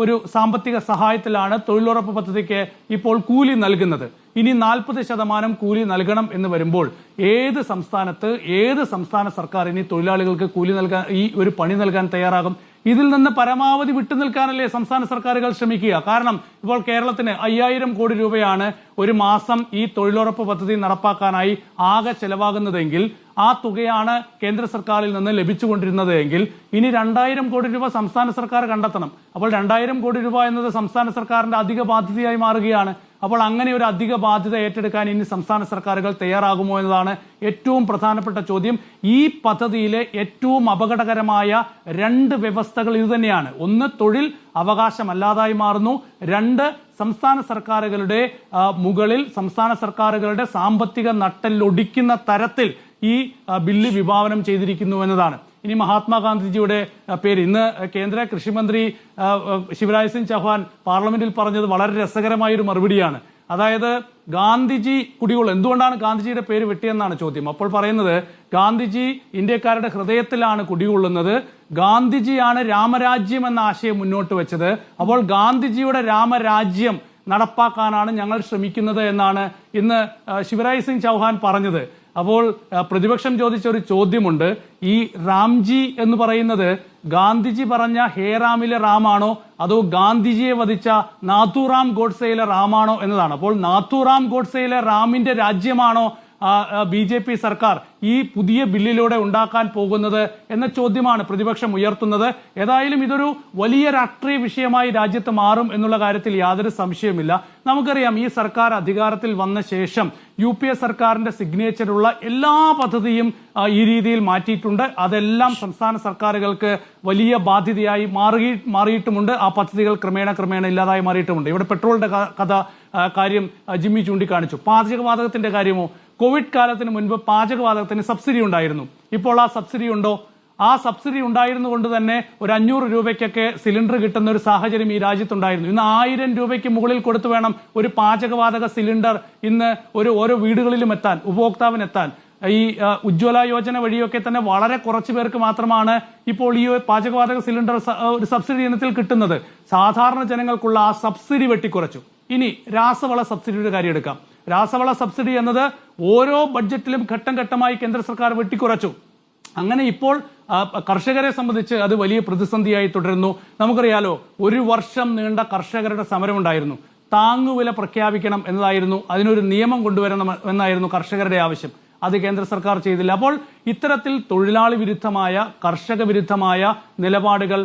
ഒരു സാമ്പത്തിക സഹായത്തിലാണ് തൊഴിലുറപ്പ് പദ്ധതിക്ക് ഇപ്പോൾ കൂലി നൽകുന്നത്. ഇനി 40% കൂലി നൽകണം എന്ന് വരുമ്പോൾ ഏത് സംസ്ഥാന സർക്കാർ ഇനി തൊഴിലാളികൾക്ക് കൂലി നൽകാൻ, ഈ ഒരു പണി നൽകാൻ തയ്യാറാകും? ഇതിൽ നിന്ന് പരമാവധി വിട്ടുനിൽക്കാനല്ലേ സംസ്ഥാന സർക്കാരുകൾ ശ്രമിക്കുക? കാരണം ഇപ്പോൾ കേരളത്തിന് 5000 കോടി രൂപയാണ് ഒരു മാസം ഈ തൊഴിലുറപ്പ് പദ്ധതി നടപ്പാക്കാനായി ആകെ ചെലവാകുന്നതെങ്കിൽ, ആ തുകയാണ് കേന്ദ്ര സർക്കാരിൽ നിന്ന് ലഭിച്ചുകൊണ്ടിരുന്നത് എങ്കിൽ ഇനി 2000 കോടി രൂപ സംസ്ഥാന സർക്കാർ കണ്ടെത്തണം. അപ്പോൾ 2000 കോടി രൂപ എന്നത് സംസ്ഥാന സർക്കാരിന്റെ അധിക ബാധ്യതയായി മാറുകയാണ്. അപ്പോൾ അങ്ങനെ ഒരു അധിക ബാധ്യത ഏറ്റെടുക്കാൻ ഇനി സംസ്ഥാന സർക്കാരുകൾ തയ്യാറാകുമോ എന്നതാണ് ഏറ്റവും പ്രധാനപ്പെട്ട ചോദ്യം. ഈ പദ്ധതിയിലെ ഏറ്റവും അപകടകരമായ 2 വ്യവസ്ഥകൾ ഇതുതന്നെയാണ്. ഒന്ന്, തൊഴിൽ അവകാശമല്ലാതായി മാറുന്നു. 2, സംസ്ഥാന സർക്കാരുകളുടെ മുകളിൽ സംസ്ഥാന സർക്കാരുകളുടെ സാമ്പത്തിക നട്ടെല്ലൊടിക്കുന്ന തരത്തിൽ ഈ ബില്ല് വിഭാവനം ചെയ്തിരിക്കുന്നു എന്നതാണ്. ഇനി മഹാത്മാഗാന്ധിജിയുടെ പേര് ഇന്ന് കേന്ദ്ര കൃഷിമന്ത്രി ശിവരാജ് സിംഗ് ചൗഹാൻ പാർലമെന്റിൽ പറഞ്ഞത് വളരെ രസകരമായ ഒരു മറുപടിയാണ്. അതായത് ഗാന്ധിജി കുടികൊള്ളും, എന്തുകൊണ്ടാണ് ഗാന്ധിജിയുടെ പേര് വെട്ടിയെന്നാണ് ചോദ്യം. അപ്പോൾ പറയുന്നത് ഗാന്ധിജി ഇന്ത്യക്കാരുടെ ഹൃദയത്തിലാണ് കുടികൊള്ളുന്നത്, ഗാന്ധിജിയാണ് രാമരാജ്യം എന്ന ആശയം മുന്നോട്ട് വെച്ചത്, അപ്പോൾ ഗാന്ധിജിയുടെ രാമരാജ്യം നടപ്പാക്കാനാണ് ഞങ്ങൾ ശ്രമിക്കുന്നത് എന്നാണ് ഇന്ന് ശിവരാജ് സിംഗ് ചൗഹാൻ പറഞ്ഞത്. അപ്പോൾ പ്രതിപക്ഷം ചോദിച്ച ഒരു ചോദ്യമുണ്ട്, ഈ റാംജി എന്ന് പറയുന്നത് ഗാന്ധിജി പറഞ്ഞ ഹേറാമിലെ റാമാണോ അതോ ഗാന്ധിജിയെ വധിച്ച നാഥുറാം ഗോഡ്സെയിലെ റാമാണോ എന്നതാണ്. അപ്പോൾ നാഥുറാം ഗോഡ്സെയിലെ റാമിന്റെ രാജ്യമാണോ BJP സർക്കാർ ഈ പുതിയ ബില്ലിലൂടെ ഉണ്ടാക്കാൻ പോകുന്നത് എന്ന ചോദ്യമാണ് പ്രതിപക്ഷം ഉയർത്തുന്നത്. ഏതായാലും ഇതൊരു വലിയ രാഷ്ട്രീയ വിഷയമായി രാജ്യത്ത് മാറും എന്നുള്ള കാര്യത്തിൽ യാതൊരു സംശയവുമില്ല. നമുക്കറിയാം, ഈ സർക്കാർ അധികാരത്തിൽ വന്ന ശേഷം UPA സർക്കാരിന്റെ സിഗ്നേച്ചറുള്ള എല്ലാ പദ്ധതിയും ഈ രീതിയിൽ മാറ്റിയിട്ടുണ്ട്. അതെല്ലാം സംസ്ഥാന സർക്കാരുകൾക്ക് വലിയ ബാധ്യതയായി മാറിയിട്ടുമുണ്ട്. ആ പദ്ധതികൾ ക്രമേണ ഇല്ലാതായി മാറിയിട്ടുമുണ്ട്. ഇവിടെ പെട്രോളിന്റെ കാര്യം ജിമ്മി ചൂണ്ടിക്കാണിച്ചു. പാചകവാതകത്തിന്റെ കാര്യമോ? കോവിഡ് കാലത്തിന് മുൻപ് പാചകവാതകത്തിന് സബ്സിഡി ഉണ്ടായിരുന്നു. ഇപ്പോൾ ആ സബ്സിഡി ഉണ്ടോ? ആ സബ്സിഡി ഉണ്ടായിരുന്നു കൊണ്ട് തന്നെ ഒരു 500 രൂപയ്ക്കൊക്കെ സിലിണ്ടർ കിട്ടുന്ന ഒരു സാഹചര്യം ഈ രാജ്യത്തുണ്ടായിരുന്നു. ഇന്ന് 1000 രൂപയ്ക്ക് മുകളിൽ കൊടുത്തു വേണം ഒരു പാചകവാതക സിലിണ്ടർ ഇന്ന് ഓരോ വീടുകളിലും എത്താൻ, ഉപഭോക്താവിനെത്താൻ. ഈ ഉജ്ജ്വല യോജന വഴിയൊക്കെ തന്നെ വളരെ കുറച്ചു പേർക്ക് മാത്രമാണ് ഇപ്പോൾ ഈ പാചകവാതക സിലിണ്ടർ ഒരു സബ്സിഡി ഇനത്തിൽ കിട്ടുന്നത്. സാധാരണ ജനങ്ങൾക്കുള്ള ആ സബ്സിഡി വെട്ടിക്കുറച്ചു. ഇനി രാസവള സബ്സിഡിയുടെ കാര്യം എടുക്കാം. രാസവള സബ്സിഡി എന്നത് ഓരോ ബഡ്ജറ്റിലും ഘട്ടം ഘട്ടമായി കേന്ദ്ര സർക്കാർ വെട്ടിക്കുറച്ചു. അങ്ങനെ ഇപ്പോൾ കർഷകരെ സംബന്ധിച്ച് അത് വലിയ പ്രതിസന്ധിയായി തുടരുന്നു. നമുക്കറിയാലോ, 1 വർഷം നീണ്ട കർഷകരുടെ സമരമുണ്ടായിരുന്നു. താങ്ങുവില പ്രഖ്യാപിക്കണം എന്നതായിരുന്നു, അതിനൊരു നിയമം കൊണ്ടുവരണം എന്നായിരുന്നു കർഷകരുടെ ആവശ്യം. അത് കേന്ദ്ര സർക്കാർ ചെയ്തില്ല. അപ്പോൾ ഇത്തരത്തിൽ തൊഴിലാളി വിരുദ്ധമായ, കർഷക വിരുദ്ധമായ നിലപാടുകൾ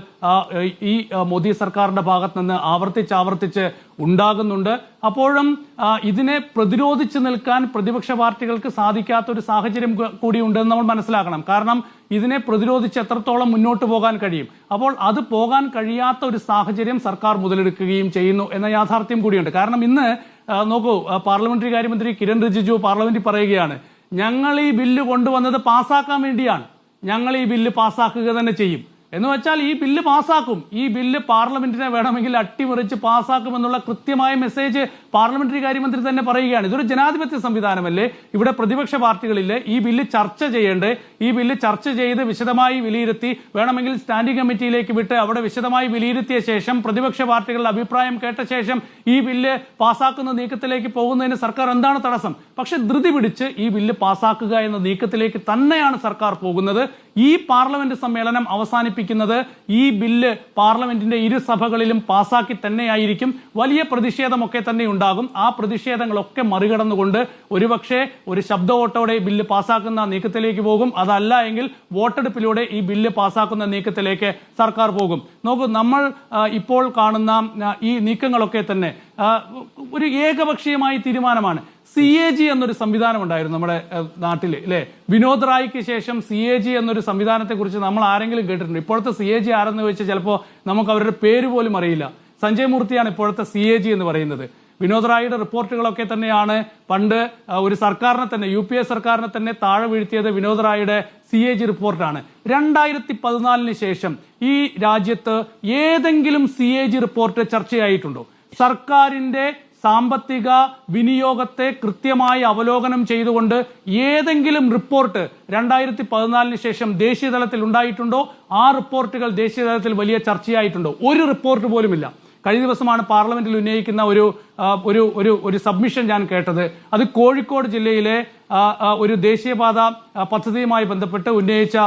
ഈ മോദി സർക്കാരിന്റെ ഭാഗത്ത് നിന്ന് ആവർത്തിച്ച് ഉണ്ടാകുന്നുണ്ട്. അപ്പോഴും ഇതിനെ പ്രതിരോധിച്ചു നിൽക്കാൻ പ്രതിപക്ഷ പാർട്ടികൾക്ക് സാധിക്കാത്ത ഒരു സാഹചര്യം കൂടി ഉണ്ടെന്ന് നമ്മൾ മനസ്സിലാക്കണം. കാരണം ഇതിനെ പ്രതിരോധിച്ച് എത്രത്തോളം മുന്നോട്ട് പോകാൻ കഴിയും. അപ്പോൾ അത് പോകാൻ കഴിയാത്ത ഒരു സാഹചര്യം സർക്കാർ മുതലെടുക്കുകയും ചെയ്യുന്നു എന്ന യാഥാർത്ഥ്യം കൂടിയുണ്ട്. കാരണം ഇന്ന് നോക്കൂ, പാർലമെന്ററി കാര്യമന്ത്രി കിരൺ റിജിജു പാർലമെന്റിൽ പറയുകയാണ്, ഞങ്ങൾ ഈ ബില്ല് കൊണ്ടുവന്നത് പാസ്സാക്കാൻ വേണ്ടിയാണ്, ഞങ്ങൾ ഈ ബില്ല് പാസ്സാക്കുക തന്നെ ചെയ്യും. എന്ന് വെച്ചാൽ ഈ ബില്ല് പാസ്സാക്കും, ഈ ബില്ല് പാർലമെന്റിനെ വേണമെങ്കിൽ അട്ടിമറിച്ച് പാസ്സാക്കുമെന്നുള്ള കൃത്യമായ മെസ്സേജ് പാർലമെന്ററി കാര്യമന്ത്രി തന്നെ പറയുകയാണ്. ഇതൊരു ജനാധിപത്യ സംവിധാനമല്ലേ? ഇവിടെ പ്രതിപക്ഷ പാർട്ടികളില്ലേ? ഈ ബില്ല് ചർച്ച ചെയ്യേണ്ടേ? ഈ ബില്ല് ചർച്ച ചെയ്ത് വിശദമായി വിലയിരുത്തി വേണമെങ്കിൽ സ്റ്റാൻഡിംഗ് കമ്മിറ്റിയിലേക്ക് വിട്ട് അവിടെ വിശദമായി വിലയിരുത്തിയ ശേഷം പ്രതിപക്ഷ പാർട്ടികളുടെ അഭിപ്രായം കേട്ട ശേഷം ഈ ബില്ല് പാസ്സാക്കുന്ന നീക്കത്തിലേക്ക് പോകുന്നതിന് സർക്കാർ എന്താണ് തടസ്സം? പക്ഷെ ധൃതി പിടിച്ച് ഈ ബില്ല് പാസ്സാക്കുക എന്ന നീക്കത്തിലേക്ക് തന്നെയാണ് സർക്കാർ പോകുന്നത്. ഈ പാർലമെന്റ് സമ്മേളനം അവസാനിപ്പിക്കുന്നത് ഈ ബില്ല് പാർലമെന്റിന്റെ ഇരുസഭകളിലും പാസ്സാക്കി തന്നെയായിരിക്കും. വലിയ പ്രതിഷേധമൊക്കെ തന്നെ ഉണ്ടാകും. ആ പ്രതിഷേധങ്ങളൊക്കെ മറികടന്നുകൊണ്ട് ഒരുപക്ഷെ ഒരു ശബ്ദ വോട്ടോടെ ബില്ല് പാസ്സാക്കുന്ന നീക്കത്തിലേക്ക് പോകും. അതല്ല എങ്കിൽ വോട്ടെടുപ്പിലൂടെ ഈ ബില്ല് പാസ്സാക്കുന്ന നീക്കത്തിലേക്ക് സർക്കാർ പോകും. നോക്കൂ, നമ്മൾ ഇപ്പോൾ കാണുന്ന ഈ നീക്കങ്ങളൊക്കെ തന്നെ ഒരു ഏകപക്ഷീയമായ തീരുമാനമാണ്. CAG എന്നൊരു സംവിധാനം ഉണ്ടായിരുന്നു നമ്മുടെ നാട്ടിൽ, അല്ലെ? വിനോദ് റായിക്ക് ശേഷം CAG എന്നൊരു സംവിധാനത്തെ കുറിച്ച് നമ്മൾ ആരെങ്കിലും കേട്ടിട്ടുണ്ട്? ഇപ്പോഴത്തെ CAG ആരെന്ന് ചോദിച്ചാൽ ചിലപ്പോൾ നമുക്ക് അവരുടെ പേര് പോലും അറിയില്ല. സഞ്ജയ് മൂർത്തിയാണ് ഇപ്പോഴത്തെ CAG എന്ന് പറയുന്നത്. വിനോദ് റായിയുടെ റിപ്പോർട്ടുകളൊക്കെ തന്നെയാണ് പണ്ട് ഒരു സർക്കാരിനെ തന്നെ, UPA സർക്കാരിനെ തന്നെ താഴെ വീഴ്ത്തിയത് വിനോദ് റായിയുടെ CAG റിപ്പോർട്ടാണ്. 2014 ശേഷം ഈ രാജ്യത്ത് ഏതെങ്കിലും CAG റിപ്പോർട്ട് ചർച്ചയായിട്ടുണ്ടോ? സർക്കാരിന്റെ സാമ്പത്തിക വിനിയോഗത്തെ കൃത്യമായി അവലോകനം ചെയ്തുകൊണ്ട് ഏതെങ്കിലും റിപ്പോർട്ട് 2014 ശേഷം ദേശീയ തലത്തിൽ ഉണ്ടായിട്ടുണ്ടോ? ആ റിപ്പോർട്ടുകൾ ദേശീയ തലത്തിൽ വലിയ ചർച്ചയായിട്ടുണ്ടോ? ഒരു റിപ്പോർട്ട് പോലുമില്ല. കഴിഞ്ഞ ദിവസമാണ് പാർലമെന്റിൽ ഉന്നയിക്കുന്ന ഒരു സബ്മിഷൻ ഞാൻ കേട്ടത്. അത് കോഴിക്കോട് ജില്ലയിലെ ഒരു ദേശീയപാത പദ്ധതിയുമായി ബന്ധപ്പെട്ട് ഉന്നയിച്ച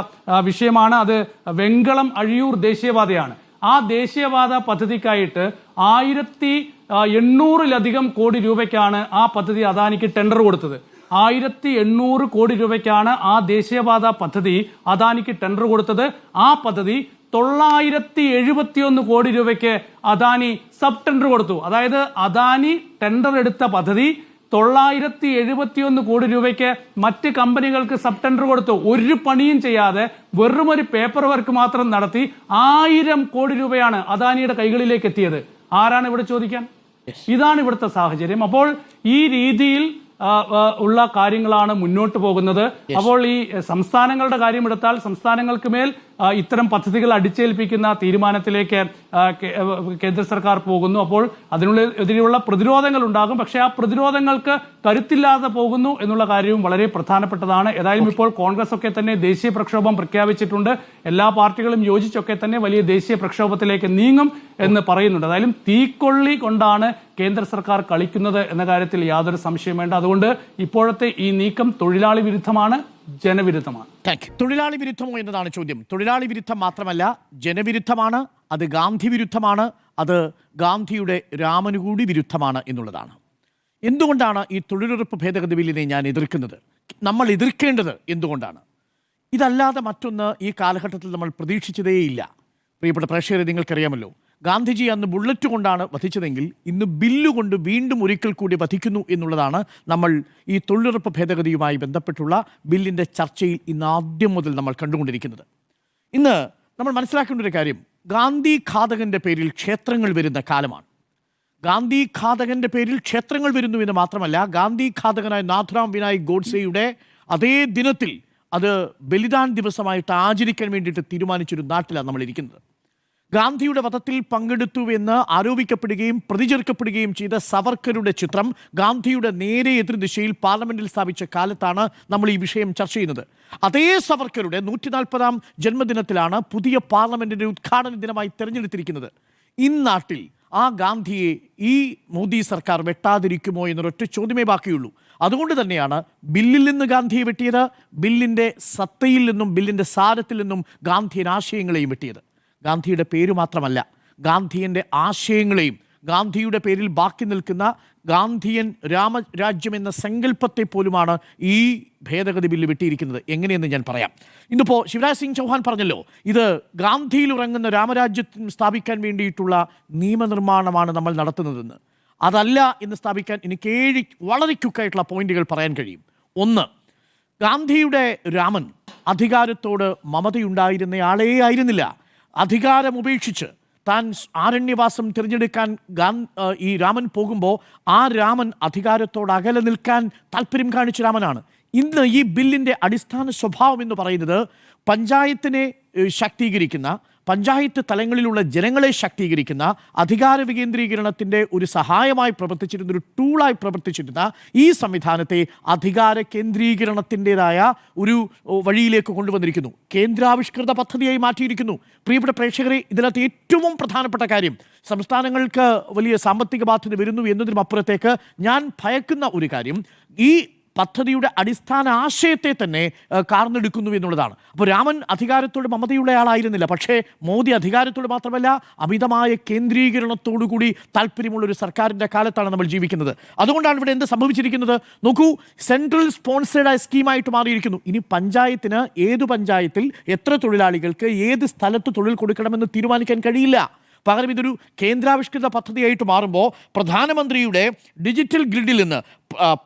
വിഷയമാണ്. അത് വെങ്കളം അഴിയൂർ ദേശീയപാതയാണ്. ആ ദേശീയപാത പദ്ധതിക്കായിട്ട് 1800 കോടി രൂപയ്ക്കാണ് ആ പദ്ധതി അദാനിക്ക് ടെൻഡർ കൊടുത്തത്. 1800 കോടി രൂപയ്ക്കാണ് ആ ദേശീയപാത പദ്ധതി അദാനിക്ക് ടെൻഡർ കൊടുത്തത്. ആ പദ്ധതി 971 കോടി രൂപയ്ക്ക് അദാനി സബ് ടെൻഡർ കൊടുത്തു. അതായത് അദാനി ടെൻഡർ എടുത്ത പദ്ധതി 971 കോടി രൂപയ്ക്ക് മറ്റ് കമ്പനികൾക്ക് സബ് ടെൻഡർ കൊടുത്തു. ഒരു പണിയും ചെയ്യാതെ വെറും ഒരു പേപ്പർ വർക്ക് മാത്രം നടത്തി 1000 കോടി രൂപയാണ് അദാനിയുടെ കൈകളിലേക്ക് എത്തിയത്. ആരാണ് ഇവിടെ ചോദിക്കാൻ? ഇതാണ് ഇവിടുത്തെ സാഹചര്യം. അപ്പോൾ ഈ രീതിയിൽ ഉള്ള കാര്യങ്ങളാണ് മുന്നോട്ട് പോകുന്നത്. അപ്പോൾ ഈ സംസ്ഥാനങ്ങളുടെ കാര്യമെടുത്താൽ സംസ്ഥാനങ്ങൾക്ക് മേൽ ഇത്തരം പദ്ധതികൾ അടിച്ചേൽപ്പിക്കുന്ന തീരുമാനത്തിലേക്ക് കേന്ദ്ര സർക്കാർ പോകുന്നു. അപ്പോൾ അതിനെതിരെയുള്ള പ്രതിരോധങ്ങൾ ഉണ്ടാകും. പക്ഷെ ആ പ്രതിരോധങ്ങൾക്ക് കരുത്തില്ലാതെ പോകുന്നു എന്നുള്ള കാര്യവും വളരെ പ്രധാനപ്പെട്ടതാണ്. ഏതായാലും ഇപ്പോൾ കോൺഗ്രസ് ഒക്കെ തന്നെ ദേശീയ പ്രക്ഷോഭം പ്രഖ്യാപിച്ചിട്ടുണ്ട്. എല്ലാ പാർട്ടികളും യോജിച്ചൊക്കെ തന്നെ വലിയ ദേശീയ പ്രക്ഷോഭത്തിലേക്ക് നീങ്ങും എന്ന് പറയുന്നുണ്ട്. ഏതായാലും തീക്കൊള്ളി കൊണ്ടാണ് കേന്ദ്ര സർക്കാർ കളിക്കുന്നത് എന്ന കാര്യത്തിൽ യാതൊരു സംശയം വേണ്ട. അതുകൊണ്ട് ഇപ്പോഴത്തെ ഈ നീക്കം തൊഴിലാളി വിരുദ്ധമാണ്, ജനവിരുദ്ധമാണ്. തൊഴിലാളി വിരുദ്ധമോ എന്നതാണ് ചോദ്യം. തൊഴിലാളി വിരുദ്ധം മാത്രമല്ല, ജനവിരുദ്ധമാണ്, അത് ഗാന്ധി വിരുദ്ധമാണ്, അത് ഗാന്ധിയുടെ രാമന് കൂടി വിരുദ്ധമാണ് എന്നുള്ളതാണ്. എന്തുകൊണ്ടാണ് ഈ തൊഴിലുറപ്പ് ഭേദഗതി ബില്ലിനെ ഞാൻ എതിർക്കുന്നത്? നമ്മൾ എതിർക്കേണ്ടത് എന്തുകൊണ്ടാണ്? ഇതല്ലാതെ മറ്റൊന്ന് ഈ കാലഘട്ടത്തിൽ നമ്മൾ പ്രതീക്ഷിച്ചതേയില്ല. പ്രിയപ്പെട്ട പ്രേക്ഷകരെ, നിങ്ങൾക്കറിയാമല്ലോ, ഗാന്ധിജി അന്ന് ബുള്ളറ്റ് കൊണ്ടാണ് വധിച്ചതെങ്കിൽ ഇന്ന് ബില്ലുകൊണ്ട് വീണ്ടും ഒരിക്കൽ കൂടി വധിക്കുന്നു എന്നുള്ളതാണ് നമ്മൾ ഈ തൊഴിലുറപ്പ് ഭേദഗതിയുമായി ബന്ധപ്പെട്ടുള്ള ബില്ലിൻ്റെ ചർച്ചയിൽ ഇന്ന് ആദ്യം മുതൽ നമ്മൾ കണ്ടുകൊണ്ടിരിക്കുന്നത്. ഇന്ന് നമ്മൾ മനസ്സിലാക്കേണ്ട ഒരു കാര്യം, ഗാന്ധി ഘാതകന്റെ പേരിൽ ക്ഷേത്രങ്ങൾ വരുന്ന കാലമാണ്. ഗാന്ധി ഘാതകന്റെ പേരിൽ ക്ഷേത്രങ്ങൾ വരുന്നു എന്ന് മാത്രമല്ല, ഗാന്ധി ഘാതകനായ നാഥുറാം വിനായക് ഗോഡ്സെയുടെ അതേ ദിനത്തിൽ അത് ബലിദാൻ ദിവസമായിട്ട് ആചരിക്കാൻ വേണ്ടിയിട്ട് തീരുമാനിച്ചൊരു നാട്ടിലാണ് നമ്മൾ ഇരിക്കുന്നത്. ഗാന്ധിയുടെ വധത്തിൽ പങ്കെടുത്തുവെന്ന് ആരോപിക്കപ്പെടുകയും പ്രതിചേർക്കപ്പെടുകയും ചെയ്ത സവർക്കറുടെ ചിത്രം ഗാന്ധിയുടെ നേരെ എതിർദിശയിൽ പാർലമെന്റിൽ സ്ഥാപിച്ച കാലത്താണ് നമ്മൾ ഈ വിഷയം ചർച്ച ചെയ്യുന്നത്. അതേ സവർക്കറുടെ 140-ാം ജന്മദിനത്തിലാണ് പുതിയ പാർലമെന്റിന്റെ ഉദ്ഘാടന ദിനമായി തെരഞ്ഞെടുത്തിരിക്കുന്നത്. ഇന്നാട്ടിൽ ആ ഗാന്ധിയെ ഈ മോദി സർക്കാർ വെട്ടാതിരിക്കുമോ എന്നൊരൊറ്റ ചോദ്യമേ ബാക്കിയുള്ളൂ. അതുകൊണ്ട് തന്നെയാണ് ബില്ലിൽ നിന്ന് ഗാന്ധിയെ വെട്ടിയത്, ബില്ലിൻ്റെ സത്തയിൽ നിന്നും ബില്ലിൻ്റെ സാരത്തിൽ നിന്നും ഗാന്ധിയൻ ആശയങ്ങളെയും വെട്ടിയത്. ഗാന്ധിയുടെ പേര് മാത്രമല്ല, ഗാന്ധിയൻ്റെ ആശയങ്ങളെയും ഗാന്ധിയുടെ പേരിൽ ബാക്കി നിൽക്കുന്ന ഗാന്ധിയൻ രാമരാജ്യം എന്ന സങ്കല്പത്തെ പോലുമാണ് ഈ ഭേദഗതി ബില്ല് വെട്ടിയിരിക്കുന്നത്. എങ്ങനെയെന്ന് ഞാൻ പറയാം. ഇന്നിപ്പോൾ ശിവരാജ് സിംഗ് ചൗഹാൻ പറഞ്ഞല്ലോ, ഇത് ഗാന്ധിയിൽ ഉറങ്ങുന്ന രാമരാജ്യത്തിന് സ്ഥാപിക്കാൻ വേണ്ടിയിട്ടുള്ള നിയമനിർമ്മാണമാണ് നമ്മൾ നടത്തുന്നതെന്ന്. അതല്ല എന്ന് സ്ഥാപിക്കാൻ എനിക്ക് 7 വളരെ ക്വിക്കായിട്ടുള്ള പോയിന്റുകൾ പറയാൻ കഴിയും. 1, ഗാന്ധിയുടെ രാമൻ അധികാരത്തോട് മമതയുണ്ടായിരുന്നയാളേ ആയിരുന്നില്ല. അധികാരം ഉപേക്ഷിച്ച് താൻ ആരണ്യവാസം തിരഞ്ഞെടുക്കാൻ ഈ രാമൻ പോകുമ്പോൾ ആ രാമൻ അധികാരത്തോട് അകലെ നിൽക്കാൻ താല്പര്യം കാണിച്ച രാമനാണ്. ഇന്ന് ഈ ബില്ലിൻ്റെ അടിസ്ഥാന സ്വഭാവം എന്ന് പറയുന്നത് പഞ്ചായത്തിനെ ശാക്തീകരിക്കുന്ന, പഞ്ചായത്ത് തലങ്ങളിലുള്ള ജനങ്ങളെ ശാക്തീകരിക്കുന്ന, അധികാര വികേന്ദ്രീകരണത്തിൻ്റെ ഒരു സഹായമായി പ്രവർത്തിച്ചിരുന്ന, ഒരു ടൂളായി പ്രവർത്തിച്ചിരുന്ന ഈ സംവിധാനത്തെ അധികാര കേന്ദ്രീകരണത്തിൻ്റെതായ ഒരു വഴിയിലേക്ക് കൊണ്ടുവന്നിരിക്കുന്നു. കേന്ദ്രാവിഷ്കൃത പദ്ധതിയായി മാറ്റിയിരിക്കുന്നു. പ്രിയപ്പെട്ട പ്രേക്ഷകരെ, ഇതിനകത്ത് ഏറ്റവും പ്രധാനപ്പെട്ട കാര്യം, സംസ്ഥാനങ്ങൾക്ക് വലിയ സാമ്പത്തിക ബാധ്യത വരുന്നു എന്നതിനും അപ്പുറത്തേക്ക് ഞാൻ ഭയക്കുന്ന ഒരു കാര്യം, ഈ പദ്ധതിയുടെ അടിസ്ഥാന ആശയത്തെ തന്നെ കാർന്നെടുക്കുന്നു എന്നുള്ളതാണ്. അപ്പോൾ രാമൻ അധികാരത്തോട് മമതയുള്ളയാളായിരുന്നില്ല. പക്ഷേ മോദി അധികാരത്തോട് മാത്രമല്ല, അമിതമായ കേന്ദ്രീകരണത്തോടുകൂടി താല്പര്യമുള്ളൊരു സർക്കാരിൻ്റെ കാലത്താണ് നമ്മൾ ജീവിക്കുന്നത്. അതുകൊണ്ടാണ് ഇവിടെ എന്ത് സംഭവിച്ചിരിക്കുന്നത് നോക്കൂ, സെൻട്രൽ സ്പോൺസേഡ് സ്കീമായിട്ട് മാറിയിരിക്കുന്നു. ഇനി പഞ്ചായത്തിന് ഏതു പഞ്ചായത്തിൽ എത്ര തൊഴിലാളികൾക്ക് ഏത് സ്ഥലത്ത് തൊഴിൽ കൊടുക്കണമെന്ന് തീരുമാനിക്കാൻ കഴിയില്ല. പകരം ഇതൊരു കേന്ദ്രാവിഷ്കൃത പദ്ധതിയായിട്ട് മാറുമ്പോൾ പ്രധാനമന്ത്രിയുടെ ഡിജിറ്റൽ ഗ്രിഡിൽ നിന്ന്,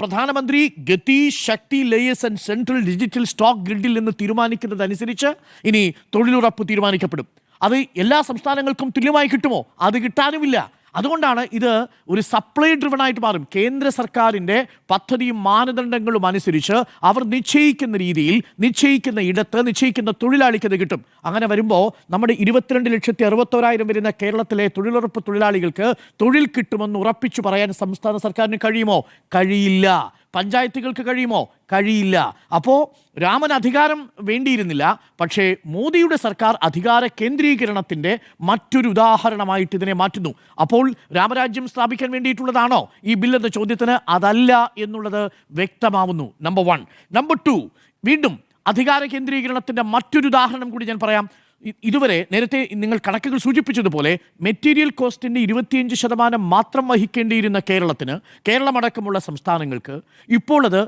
Pradhanmantri Gati Shakti layers and central digital stock ഗ്രിഡിൽ നിന്ന് തീരുമാനിക്കുന്നതനുസരിച്ച് ഇനി തൊഴിലുറപ്പ് തീരുമാനിക്കപ്പെടും. അത് എല്ലാ സംസ്ഥാനങ്ങൾക്കും തുല്യമായി കിട്ടുമോ? അത് കിട്ടാനുമില്ല. അതുകൊണ്ടാണ് ഇത് ഒരു സപ്ലൈ ഡ്രിവൺ ആയിട്ട് മാറും. കേന്ദ്ര സർക്കാരിൻ്റെ പദ്ധതിയും മാനദണ്ഡങ്ങളും അനുസരിച്ച് അവർ നിശ്ചയിക്കുന്ന രീതിയിൽ, നിശ്ചയിക്കുന്ന ഇടത്ത്, നിശ്ചയിക്കുന്ന തൊഴിലാളിക്ക് അത് കിട്ടും. അങ്ങനെ വരുമ്പോൾ നമ്മുടെ 22,61,000 വരുന്ന കേരളത്തിലെ തൊഴിലുറപ്പ് തൊഴിലാളികൾക്ക് തൊഴിൽ കിട്ടുമെന്ന് ഉറപ്പിച്ചു പറയാൻ സംസ്ഥാന സർക്കാരിന് കഴിയുമോ? കഴിയില്ല. പഞ്ചായത്തുകൾക്ക് കഴിയുമോ? കഴിയില്ല. അപ്പോൾ രാമൻ അധികാരം വേണ്ടിയിരുന്നില്ല, പക്ഷേ മോദിയുടെ സർക്കാർ അധികാര കേന്ദ്രീകരണത്തിൻ്റെ മറ്റൊരു ഉദാഹരണമായിട്ട് ഇതിനെ മാറ്റുന്നു. അപ്പോൾ രാമരാജ്യം സ്ഥാപിക്കാൻ വേണ്ടിയിട്ടുള്ളതാണോ ഈ ബില്ലെന്ന ചോദ്യത്തിന് അതല്ല എന്നുള്ളത് വ്യക്തമാവുന്നു. നമ്പർ 1. നമ്പർ 2, വീണ്ടും അധികാര കേന്ദ്രീകരണത്തിൻ്റെ മറ്റൊരു ഉദാഹരണം കൂടി ഞാൻ പറയാം. ഇതുവരെ നേരത്തെ നിങ്ങൾ കണക്കുകൾ സൂചിപ്പിച്ചതുപോലെ മെറ്റീരിയൽ കോസ്റ്റിൻ്റെ 25% മാത്രം വഹിക്കേണ്ടിയിരുന്ന കേരളമടക്കമുള്ള സംസ്ഥാനങ്ങൾക്ക് ഇപ്പോൾ അത്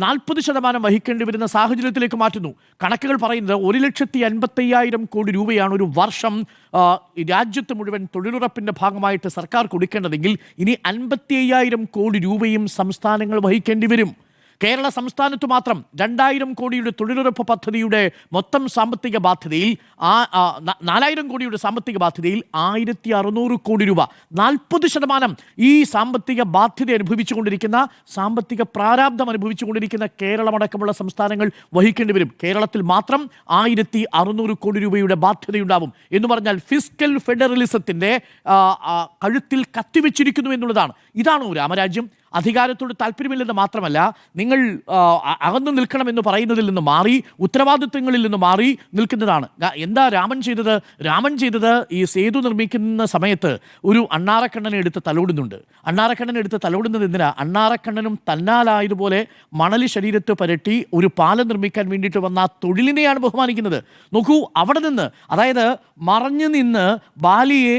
40% വഹിക്കേണ്ടി വരുന്ന സാഹചര്യത്തിലേക്ക് മാറ്റുന്നു. കണക്കുകൾ പറയുന്നത് 1,50,000 കോടി രൂപയാണ് ഒരു വർഷം രാജ്യത്ത് മുഴുവൻ തൊഴിലുറപ്പിൻ്റെ ഭാഗമായിട്ട് സർക്കാർ കൊടുക്കേണ്ടതെങ്കിൽ ഇനി 55,000 കോടി രൂപയും സംസ്ഥാനങ്ങൾ വഹിക്കേണ്ടി വരും. കേരള സംസ്ഥാനത്ത് മാത്രം 2,000 കോടിയുടെ തൊഴിലുറപ്പ് പദ്ധതിയുടെ മൊത്തം സാമ്പത്തിക ബാധ്യതയിൽ 4,000 കോടിയുടെ സാമ്പത്തിക ബാധ്യതയിൽ 1,600 കോടി രൂപ, 40% ഈ സാമ്പത്തിക ബാധ്യത അനുഭവിച്ചുകൊണ്ടിരിക്കുന്ന, സാമ്പത്തിക പ്രാരാബ്ധം അനുഭവിച്ചുകൊണ്ടിരിക്കുന്ന കേരളമടക്കമുള്ള സംസ്ഥാനങ്ങൾ വഹിക്കേണ്ടി വരും. കേരളത്തിൽ മാത്രം 1,600 കോടി രൂപയുടെ ബാധ്യതയുണ്ടാവും എന്ന് പറഞ്ഞാൽ ഫിസ്ക്കൽ ഫെഡറലിസത്തിൻ്റെ കഴുത്തിൽ കത്തിവെച്ചിരിക്കുന്നു എന്നുള്ളതാണ്. ഇതാണോ രാമരാജ്യം? അധികാരത്തോട് താല്പര്യമില്ലെന്ന് മാത്രമല്ല, നിങ്ങൾ അകന്നു നിൽക്കണമെന്ന് പറയുന്നതിൽ നിന്ന് മാറി, ഉത്തരവാദിത്വങ്ങളിൽ നിന്ന് മാറി നിൽക്കുന്നതാണ്. എന്താ രാമൻ ചെയ്തത്? രാമൻ ചെയ്തത് ഈ സേതു നിർമ്മിക്കുന്ന സമയത്ത് ഒരു അണ്ണാറക്കണ്ണനെ എടുത്ത് തലോടുന്നുണ്ട്. അണ്ണാറക്കണ്ണനെ എടുത്ത് തലോടുന്നത് എന്തിനാ? അണ്ണാറക്കണ്ണനും തന്നാലായതുപോലെ മണൽ ശരീരത്ത് പരട്ടി ഒരു പാലം നിർമ്മിക്കാൻ വേണ്ടിയിട്ട് വന്ന ആ തൊഴിലിനെയാണ് ബഹുമാനിക്കുന്നത്. നോക്കൂ, അവിടെ നിന്ന്, അതായത് മറഞ്ഞു നിന്ന് ബാലിയെ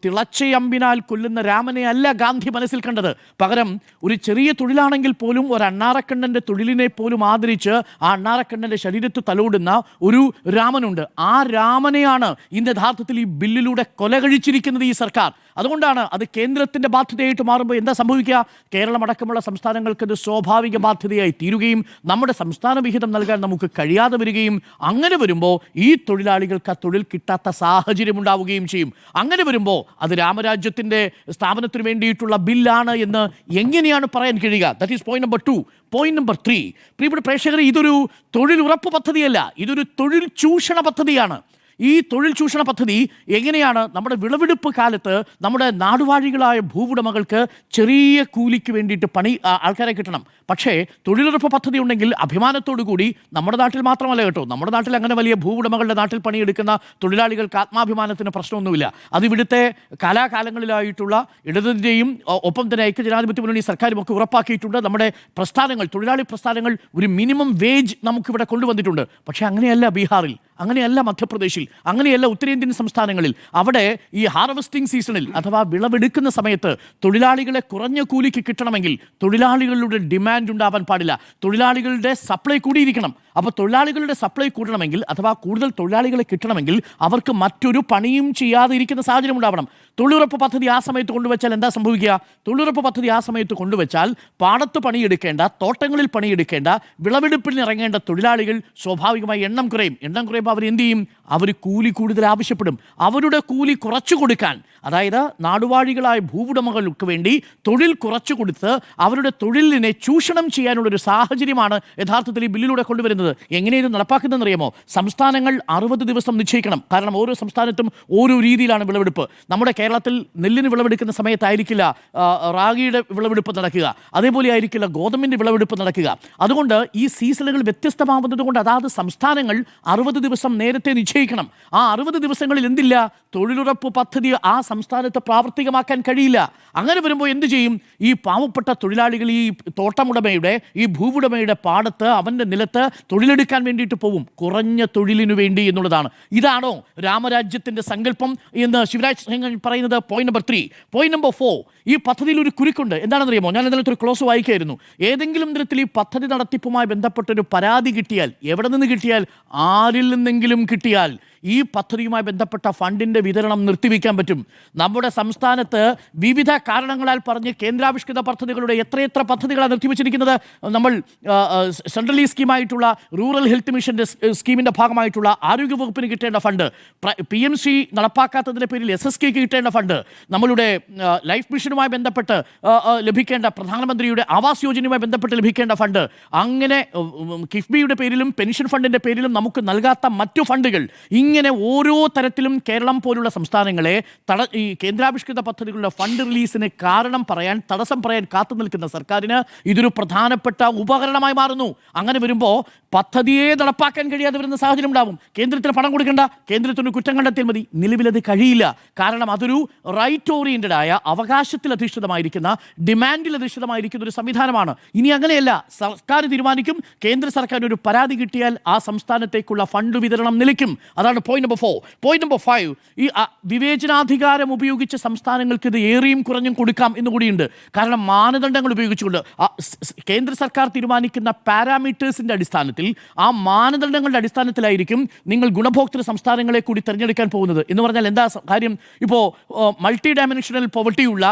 തിളച്ചയമ്പിനാൽ കൊല്ലുന്ന രാമനെ അല്ല ഗാന്ധി മനസ്സിൽ കണ്ടത്. പകരം ഒരു ചെറിയ തൊഴിലാണെങ്കിൽ പോലും ഒരു അണ്ണാറക്കണ്ണൻ്റെ തൊഴിലിനെ പോലും ആദരിച്ച് ആ അണ്ണാറക്കണ്ണൻ്റെ ശരീരത്ത് തലോടുന്ന ഒരു രാമനുണ്ട്. ആ രാമനെയാണ് ഇന്ന് യഥാർത്ഥത്തിൽ ഈ ബില്ലിലൂടെ കൊല കഴിച്ചിരിക്കുന്നത് ഈ സർക്കാർ. അതുകൊണ്ടാണ് അത് കേന്ദ്രത്തിൻ്റെ ബാധ്യതയായിട്ട് മാറുമ്പോൾ എന്താ സംഭവിക്കുക? കേരളമടക്കമുള്ള സംസ്ഥാനങ്ങൾക്ക് ഇത് സ്വാഭാവിക ബാധ്യതയായി തീരുകയും നമ്മുടെ സംസ്ഥാന വിഹിതം നൽകാൻ നമുക്ക് കഴിയാതെ വരികയും, അങ്ങനെ വരുമ്പോൾ ഈ തൊഴിലാളികൾക്ക് ആ തൊഴിൽ കിട്ടാത്ത സാഹചര്യം ഉണ്ടാവുകയും ചെയ്യും. അങ്ങനെ വരുമ്പോൾ അത് രാമരാജ്യത്തിൻ്റെ സ്ഥാപനത്തിന് വേണ്ടിയിട്ടുള്ള ബില്ലാണ് എന്ന് എങ്ങനെയാണ് പറയാൻ കഴിയുക? That is point number 2. Point number 3, പ്രിയപ്പെട്ട പ്രേക്ഷകരെ, ഇതൊരു തൊഴിലുറപ്പ് പദ്ധതിയല്ല, ഇതൊരു തൊഴിൽ ചൂഷണ പദ്ധതിയാണ്. ഈ തൊഴിൽ ചൂഷണ പദ്ധതി എങ്ങനെയാണ്? നമ്മുടെ വിളവെടുപ്പ് കാലത്ത് നമ്മുടെ നാടുവാഴികളായ ഭൂവുടമകൾക്ക് ചെറിയ കൂലിക്ക് വേണ്ടിയിട്ട് ആൾക്കാരെ കിട്ടണം. പക്ഷേ തൊഴിലുറപ്പ് പദ്ധതി ഉണ്ടെങ്കിൽ അഭിമാനത്തോടു കൂടി, നമ്മുടെ നാട്ടിൽ മാത്രമല്ല കേട്ടോ, നമ്മുടെ നാട്ടിൽ അങ്ങനെ വലിയ ഭൂവുടമകളുടെ നാട്ടിൽ പണിയെടുക്കുന്ന തൊഴിലാളികൾക്ക് ആത്മാഭിമാനത്തിന് പ്രശ്നമൊന്നുമില്ല. അത് ഇവിടുത്തെ കാലാകാലങ്ങളിലായിട്ടുള്ള ഇടതിൻ്റെയും ഒപ്പം തന്നെ ഐക്യജനാധിപത്യ മുന്നണി സർക്കാരും ഒക്കെ ഉറപ്പാക്കിയിട്ടുണ്ട്. നമ്മുടെ പ്രസ്ഥാനങ്ങൾ, തൊഴിലാളി പ്രസ്ഥാനങ്ങൾ ഒരു മിനിമം വേജ് നമുക്കിവിടെ കൊണ്ടുവന്നിട്ടുണ്ട്. പക്ഷേ അങ്ങനെയല്ല ബീഹാറിൽ, അങ്ങനെയല്ല മധ്യപ്രദേശിൽ, അങ്ങനെയല്ല ഉത്തരേന്ത്യൻ സംസ്ഥാനങ്ങളിൽ. അവിടെ ഈ ഹാർവെസ്റ്റിംഗ് സീസണിൽ അഥവാ വിളവെടുക്കുന്ന സമയത്ത് തൊഴിലാളികളെ കുറഞ്ഞ കൂലിക്ക് കിട്ടണമെങ്കിൽ തൊഴിലാളികളുടെ ഡിമാൻഡ് ഉണ്ടാവാൻ പാടില്ല, തൊഴിലാളികളുടെ സപ്ലൈ കൂടിയിരിക്കണം. അപ്പോൾ തൊഴിലാളികളുടെ സപ്ലൈ കൂടണമെങ്കിൽ അഥവാ കൂടുതൽ തൊഴിലാളികളെ കിട്ടണമെങ്കിൽ അവർക്ക് മറ്റൊരു പണിയും ചെയ്യാതെ ഇരിക്കുന്ന സാഹചര്യം ഉണ്ടാവണം. തൊഴിലുറപ്പ് പദ്ധതി ആ സമയത്ത് കൊണ്ടുവച്ചാൽ എന്താ സംഭവിക്കുക? തൊഴിലുറപ്പ് പദ്ധതി ആ സമയത്ത് കൊണ്ടുവച്ചാൽ പാടത്ത് പണിയെടുക്കേണ്ട, തോട്ടങ്ങളിൽ പണിയെടുക്കേണ്ട, വിളവെടുപ്പിന് ഇറങ്ങേണ്ട തൊഴിലാളികൾ സ്വാഭാവികമായി എണ്ണം കുറയും. എണ്ണം കുറയുമ്പോൾ അവർ എന്ത് ചെയ്യും? അവർ കൂലി കൂടുതൽ ആവശ്യപ്പെടും. അവരുടെ കൂലി കുറച്ചു കൊടുക്കാൻ, അതായത് നാടുവാഴികളായ ഭൂവുടമകൾക്ക് വേണ്ടി തൊഴിൽ കുറച്ചു കൊടുത്ത് അവരുടെ തൊഴിലിനെ ചൂഷണം ചെയ്യാനുള്ളൊരു സാഹചര്യമാണ് യഥാർത്ഥത്തിൽ ഈ ബില്ലിലൂടെ കൊണ്ടുവരുന്നത്. എങ്ങനെ ഇത് നടപ്പാക്കുന്നതെന്ന് അറിയാമോ? സംസ്ഥാനങ്ങൾ 60 ദിവസം നിശ്ചയിക്കണം. കാരണം ഓരോ സംസ്ഥാനത്തും ഓരോ രീതിയിലാണ് വിളവെടുപ്പ്. നമ്മുടെ കേരളത്തിൽ നെല്ലിന് വിളവെടുക്കുന്ന സമയത്തായിരിക്കില്ല റാഗിയുടെ വിളവെടുപ്പ് നടക്കുക, അതേപോലെ ആയിരിക്കില്ല ഗോതമ്പിൻ്റെ വിളവെടുപ്പ് നടക്കുക. അതുകൊണ്ട് ഈ സീസണുകൾ വ്യത്യസ്തമാവുന്നത് കൊണ്ട് അതാത് സംസ്ഥാനങ്ങൾ 60 ദിവസം നേരത്തെ നിശ്ചയിക്കണം. ആ 60 ദിവസങ്ങളിൽ എന്തില്ല? തൊഴിലുറപ്പ് പദ്ധതി ആ സംസ്ഥാനത്ത് പ്രാവർത്തികമാക്കാൻ കഴിയില്ല. അങ്ങനെ വരുമ്പോൾ എന്ത് ചെയ്യും? ഈ പാവപ്പെട്ട തൊഴിലാളികൾ ഈ തോട്ടമുടമയുടെ, ഈ ഭൂവുടമയുടെ പാടത്ത്, അവൻ്റെ നിലത്ത് തൊഴിലെടുക്കാൻ വേണ്ടിയിട്ട് പോവും, കുറഞ്ഞ തൊഴിലിനു വേണ്ടി എന്നുള്ളതാണ്. ഇതാണോ രാമരാജ്യത്തിൻ്റെ സങ്കല്പം എന്ന് ശിവരാജ് സിംഗ് പറയുന്നത്? Point number 3. പോയിന്റ് നമ്പർ 4, ഈ പദ്ധതിയിൽ ഒരു കുരുക്കുണ്ട്. എന്താണെന്നറിയാമോ? ഞാൻ ഇതിനകത്ത് ഒരു ക്ലോസ് വായിക്കായിരുന്നു. ഏതെങ്കിലും തരത്തിൽ ഈ പദ്ധതി നടത്തിപ്പുമായി ബന്ധപ്പെട്ടൊരു പരാതി കിട്ടിയാൽ, എവിടെ നിന്ന് കിട്ടിയാൽ, ആരിൽ നിന്നെങ്കിലും കിട്ടിയാൽ, ഈ പദ്ധതിയുമായി ബന്ധപ്പെട്ട ഫണ്ടിൻ്റെ വിതരണം നിർത്തിവെക്കാൻ പറ്റും? നമ്മുടെ സംസ്ഥാനത്ത് വിവിധ കാരണങ്ങളാൽ പറഞ്ഞ് കേന്ദ്രാവിഷ്കൃത പദ്ധതികളുടെ എത്രയെത്ര പദ്ധതികളാണ് നിർത്തിവെച്ചിരിക്കുന്നത്. നമ്മൾ സെൻട്രലി സ്കീമായിട്ടുള്ള റൂറൽ ഹെൽത്ത് മിഷൻ്റെ സ്കീമിൻ്റെ ഭാഗമായിട്ടുള്ള ആരോഗ്യവകുപ്പിന് കിട്ടേണ്ട ഫണ്ട്, PMC നടപ്പാക്കാത്തതിൻ്റെ പേരിൽ SSKക്ക് കിട്ടേണ്ട ഫണ്ട്, നമ്മളുടെ ലൈഫ് മിഷനുമായി ബന്ധപ്പെട്ട് ലഭിക്കേണ്ട പ്രധാനമന്ത്രിയുടെ ആവാസ് യോജനയുമായി ബന്ധപ്പെട്ട് ലഭിക്കേണ്ട ഫണ്ട്, അങ്ങനെ കിഫ്ബിയുടെ പേരിലും പെൻഷൻ ഫണ്ടിൻ്റെ പേരിലും നമുക്ക് നൽകാത്ത മറ്റു ഫണ്ടുകൾ, ഇങ്ങനെ ഓരോ തരത്തിലും കേരളം പോലുള്ള സംസ്ഥാനങ്ങളെ ഈ കേന്ദ്രാവിഷ്കൃത പദ്ധതികളുടെ ഫണ്ട് റിലീസിന് തടസ്സം പറയാൻ കാത്തു നിൽക്കുന്ന സർക്കാരിന് ഇതൊരു പ്രധാനപ്പെട്ട ഉപകരണമായി മാറുന്നു. അങ്ങനെ വരുമ്പോൾ പദ്ധതിയെ നടപ്പാക്കാൻ കഴിയാതെ വരുന്ന സാഹചര്യം ഉണ്ടാവും. കേന്ദ്രത്തിന് പണം കൊടുക്കേണ്ട, കേന്ദ്രത്തിന് കുറ്റം കണ്ടെത്തിയാൽ മതി. നിലവിലത് കഴിയില്ല. കാരണം അതൊരു റൈറ്റ് ഓറിയന്റഡ് ആയ, അവകാശത്തിൽ അധിഷ്ഠിതമായിരിക്കുന്ന, ഡിമാൻഡിൽ അധിഷ്ഠിതമായിരിക്കുന്ന ഒരു സംവിധാനമാണ്. ഇനി അങ്ങനെയല്ല, സർക്കാർ തീരുമാനിക്കും. കേന്ദ്ര സർക്കാരിന് ഒരു പരാതി കിട്ടിയാൽ ആ സംസ്ഥാനത്തേക്കുള്ള ഫണ്ട് വിതരണം നിലയ്ക്കും. അതാണ് പോയിന്റ് നമ്പർ 4. പോയിന്റ് നമ്പർ 5, ഈ വിവേചനാധികാരം ഉപയോഗിച്ച് സംസ്ഥാനങ്ങൾക്ക് ഇത് ഏറിയും കുറഞ്ഞും കൊടുക്കാം എന്നുകൂടിയുണ്ട്. കാരണം മാനദണ്ഡങ്ങൾ ഉപയോഗിച്ചുകൊണ്ട് കേന്ദ്ര സർക്കാർ തീരുമാനിക്കുന്ന പാരാമീറ്റേഴ്സിന്റെ അടിസ്ഥാനത്തിൽ, ആ മാനദണ്ഡങ്ങളുടെ അടിസ്ഥാനത്തിലായിരിക്കും നിങ്ങൾ ഗുണഭോക്തൃ സംസ്ഥാനങ്ങളെ കൂടി തിരഞ്ഞെടുക്കാൻ പോകുന്നത്. എന്ന് പറഞ്ഞാൽ എന്താ കാര്യം? ഇപ്പോൾ മൾട്ടി ഡയമെൻഷണൽ പോവർട്ടിയുള്ള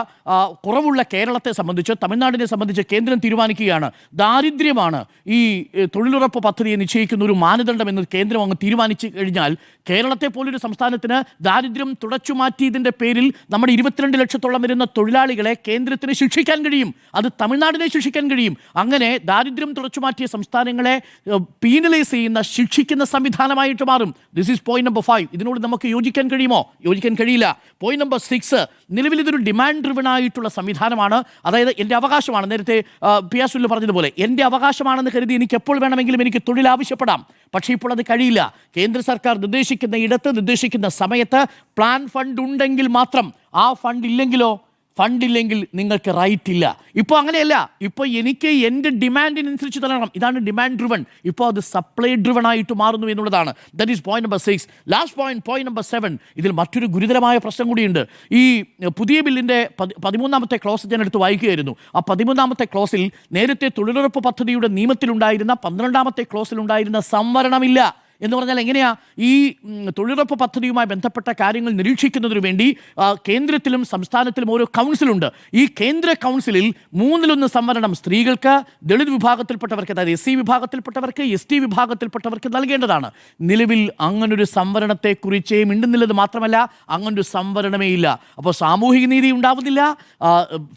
കുറവുള്ള കേരളത്തെ സംബന്ധിച്ച്, തമിഴ്നാടിനെ സംബന്ധിച്ച് കേന്ദ്രം തീരുമാനിക്കുകയാണ്, ദാരിദ്ര്യമാണ് ഈ തൊഴിലുറപ്പ് പദ്ധതിയെ നിശ്ചയിക്കുന്ന ഒരു മാനദണ്ഡം എന്ന് കേന്ദ്രം അങ്ങ് തീരുമാനിച്ചു കഴിഞ്ഞാൽ, കേരളത്തെ പോലൊരു സംസ്ഥാനത്തിന് ദാരിദ്ര്യം തുടച്ചു മാറ്റിയതിൻ്റെ പേരിൽ നമ്മുടെ 22 ലക്ഷത്തോളം വരുന്ന തൊഴിലാളികളെ കേന്ദ്രത്തിന് ശിക്ഷിക്കാൻ കഴിയും. അത് തമിഴ്നാടിനെ ശിക്ഷിക്കാൻ കഴിയും. അങ്ങനെ ദാരിദ്ര്യം തുടച്ചു മാറ്റിയ സംസ്ഥാനങ്ങളെ പീനലൈസ് ചെയ്യുന്ന, ശിക്ഷിക്കുന്ന സംവിധാനമായിട്ട് മാറും. This is point number 5. ഇതിനോട് നമുക്ക് യോജിക്കാൻ കഴിയുമോ? യോജിക്കാൻ കഴിയില്ല. പോയിന്റ് നമ്പർ 6, നിലവിൽ ഇതൊരു ഡിമാൻഡ് ഡ്രിവൺ ആയിട്ടുള്ള സംവിധാനമാണ്. അതായത് എൻ്റെ അവകാശമാണ്, നേരത്തെ പിയാസുല്ല പറഞ്ഞതുപോലെ, എൻ്റെ അവകാശമാണെന്ന് കരുതി എനിക്ക് എപ്പോൾ വേണമെങ്കിലും എനിക്ക് തൊഴിൽ ആവശ്യപ്പെടാം. പക്ഷേ ഇപ്പോൾ അത് കഴിയില്ല. കേന്ദ്ര സർക്കാർ നിർദ്ദേശിക്കുന്ന ഇടത്ത്, നിർദ്ദേശിക്കുന്ന സമയത്ത് പ്ലാൻ ഫണ്ട് ഉണ്ടെങ്കിൽ മാത്രം. ആ ഫണ്ട് ഇല്ലെങ്കിൽ നിങ്ങൾക്ക് റൈറ്റ് ഇല്ല. ഇപ്പോൾ അങ്ങനെയല്ല. ഇപ്പോൾ എനിക്ക് എൻ്റെ ഡിമാൻഡിനനുസരിച്ച് തരണം. ഇതാണ് ഡിമാൻഡ് ഡ്രിവൺ. ഇപ്പോൾ അത് സപ്ലൈ ഡ്രിവൺ ആയിട്ട് മാറുന്നു എന്നുള്ളതാണ്. That is point number 6. Last point number 7. ഇതിൽ മറ്റൊരു ഗുരുതരമായ പ്രശ്നം കൂടിയുണ്ട്. ഈ പുതിയ ബില്ലിൻ്റെ 13ാമത്തെ ക്ലോസ് ഞാൻ എടുത്ത് വായിക്കുകയായിരുന്നു. ആ 13ാമത്തെ ക്ലോസിൽ നേരത്തെ തൊഴിലുറപ്പ് പദ്ധതിയുടെ നിയമത്തിലുണ്ടായിരുന്ന 12ാമത്തെ ക്ലോസിലുണ്ടായിരുന്ന സംവരണമില്ല. എന്ന് പറഞ്ഞാൽ എങ്ങനെയാ? ഈ തൊഴിലുറപ്പ് പദ്ധതിയുമായി ബന്ധപ്പെട്ട കാര്യങ്ങൾ നിരീക്ഷിക്കുന്നതിന് വേണ്ടി കേന്ദ്രത്തിലും സംസ്ഥാനത്തിലും ഓരോ കൗൺസിലുണ്ട്. ഈ കേന്ദ്ര കൗൺസിലിൽ 1/3 സംവരണം സ്ത്രീകൾക്ക്, ദളിത് വിഭാഗത്തിൽപ്പെട്ടവർക്ക്, അതായത് SC വിഭാഗത്തിൽപ്പെട്ടവർക്ക്, ST വിഭാഗത്തിൽപ്പെട്ടവർക്ക് നൽകേണ്ടതാണ്. നിലവിൽ അങ്ങനൊരു സംവരണത്തെക്കുറിച്ചേ മിണ്ടുന്നില്ലത് മാത്രമല്ല, അങ്ങനൊരു സംവരണമേ ഇല്ല. അപ്പോൾ സാമൂഹിക നീതി ഉണ്ടാവുന്നില്ല,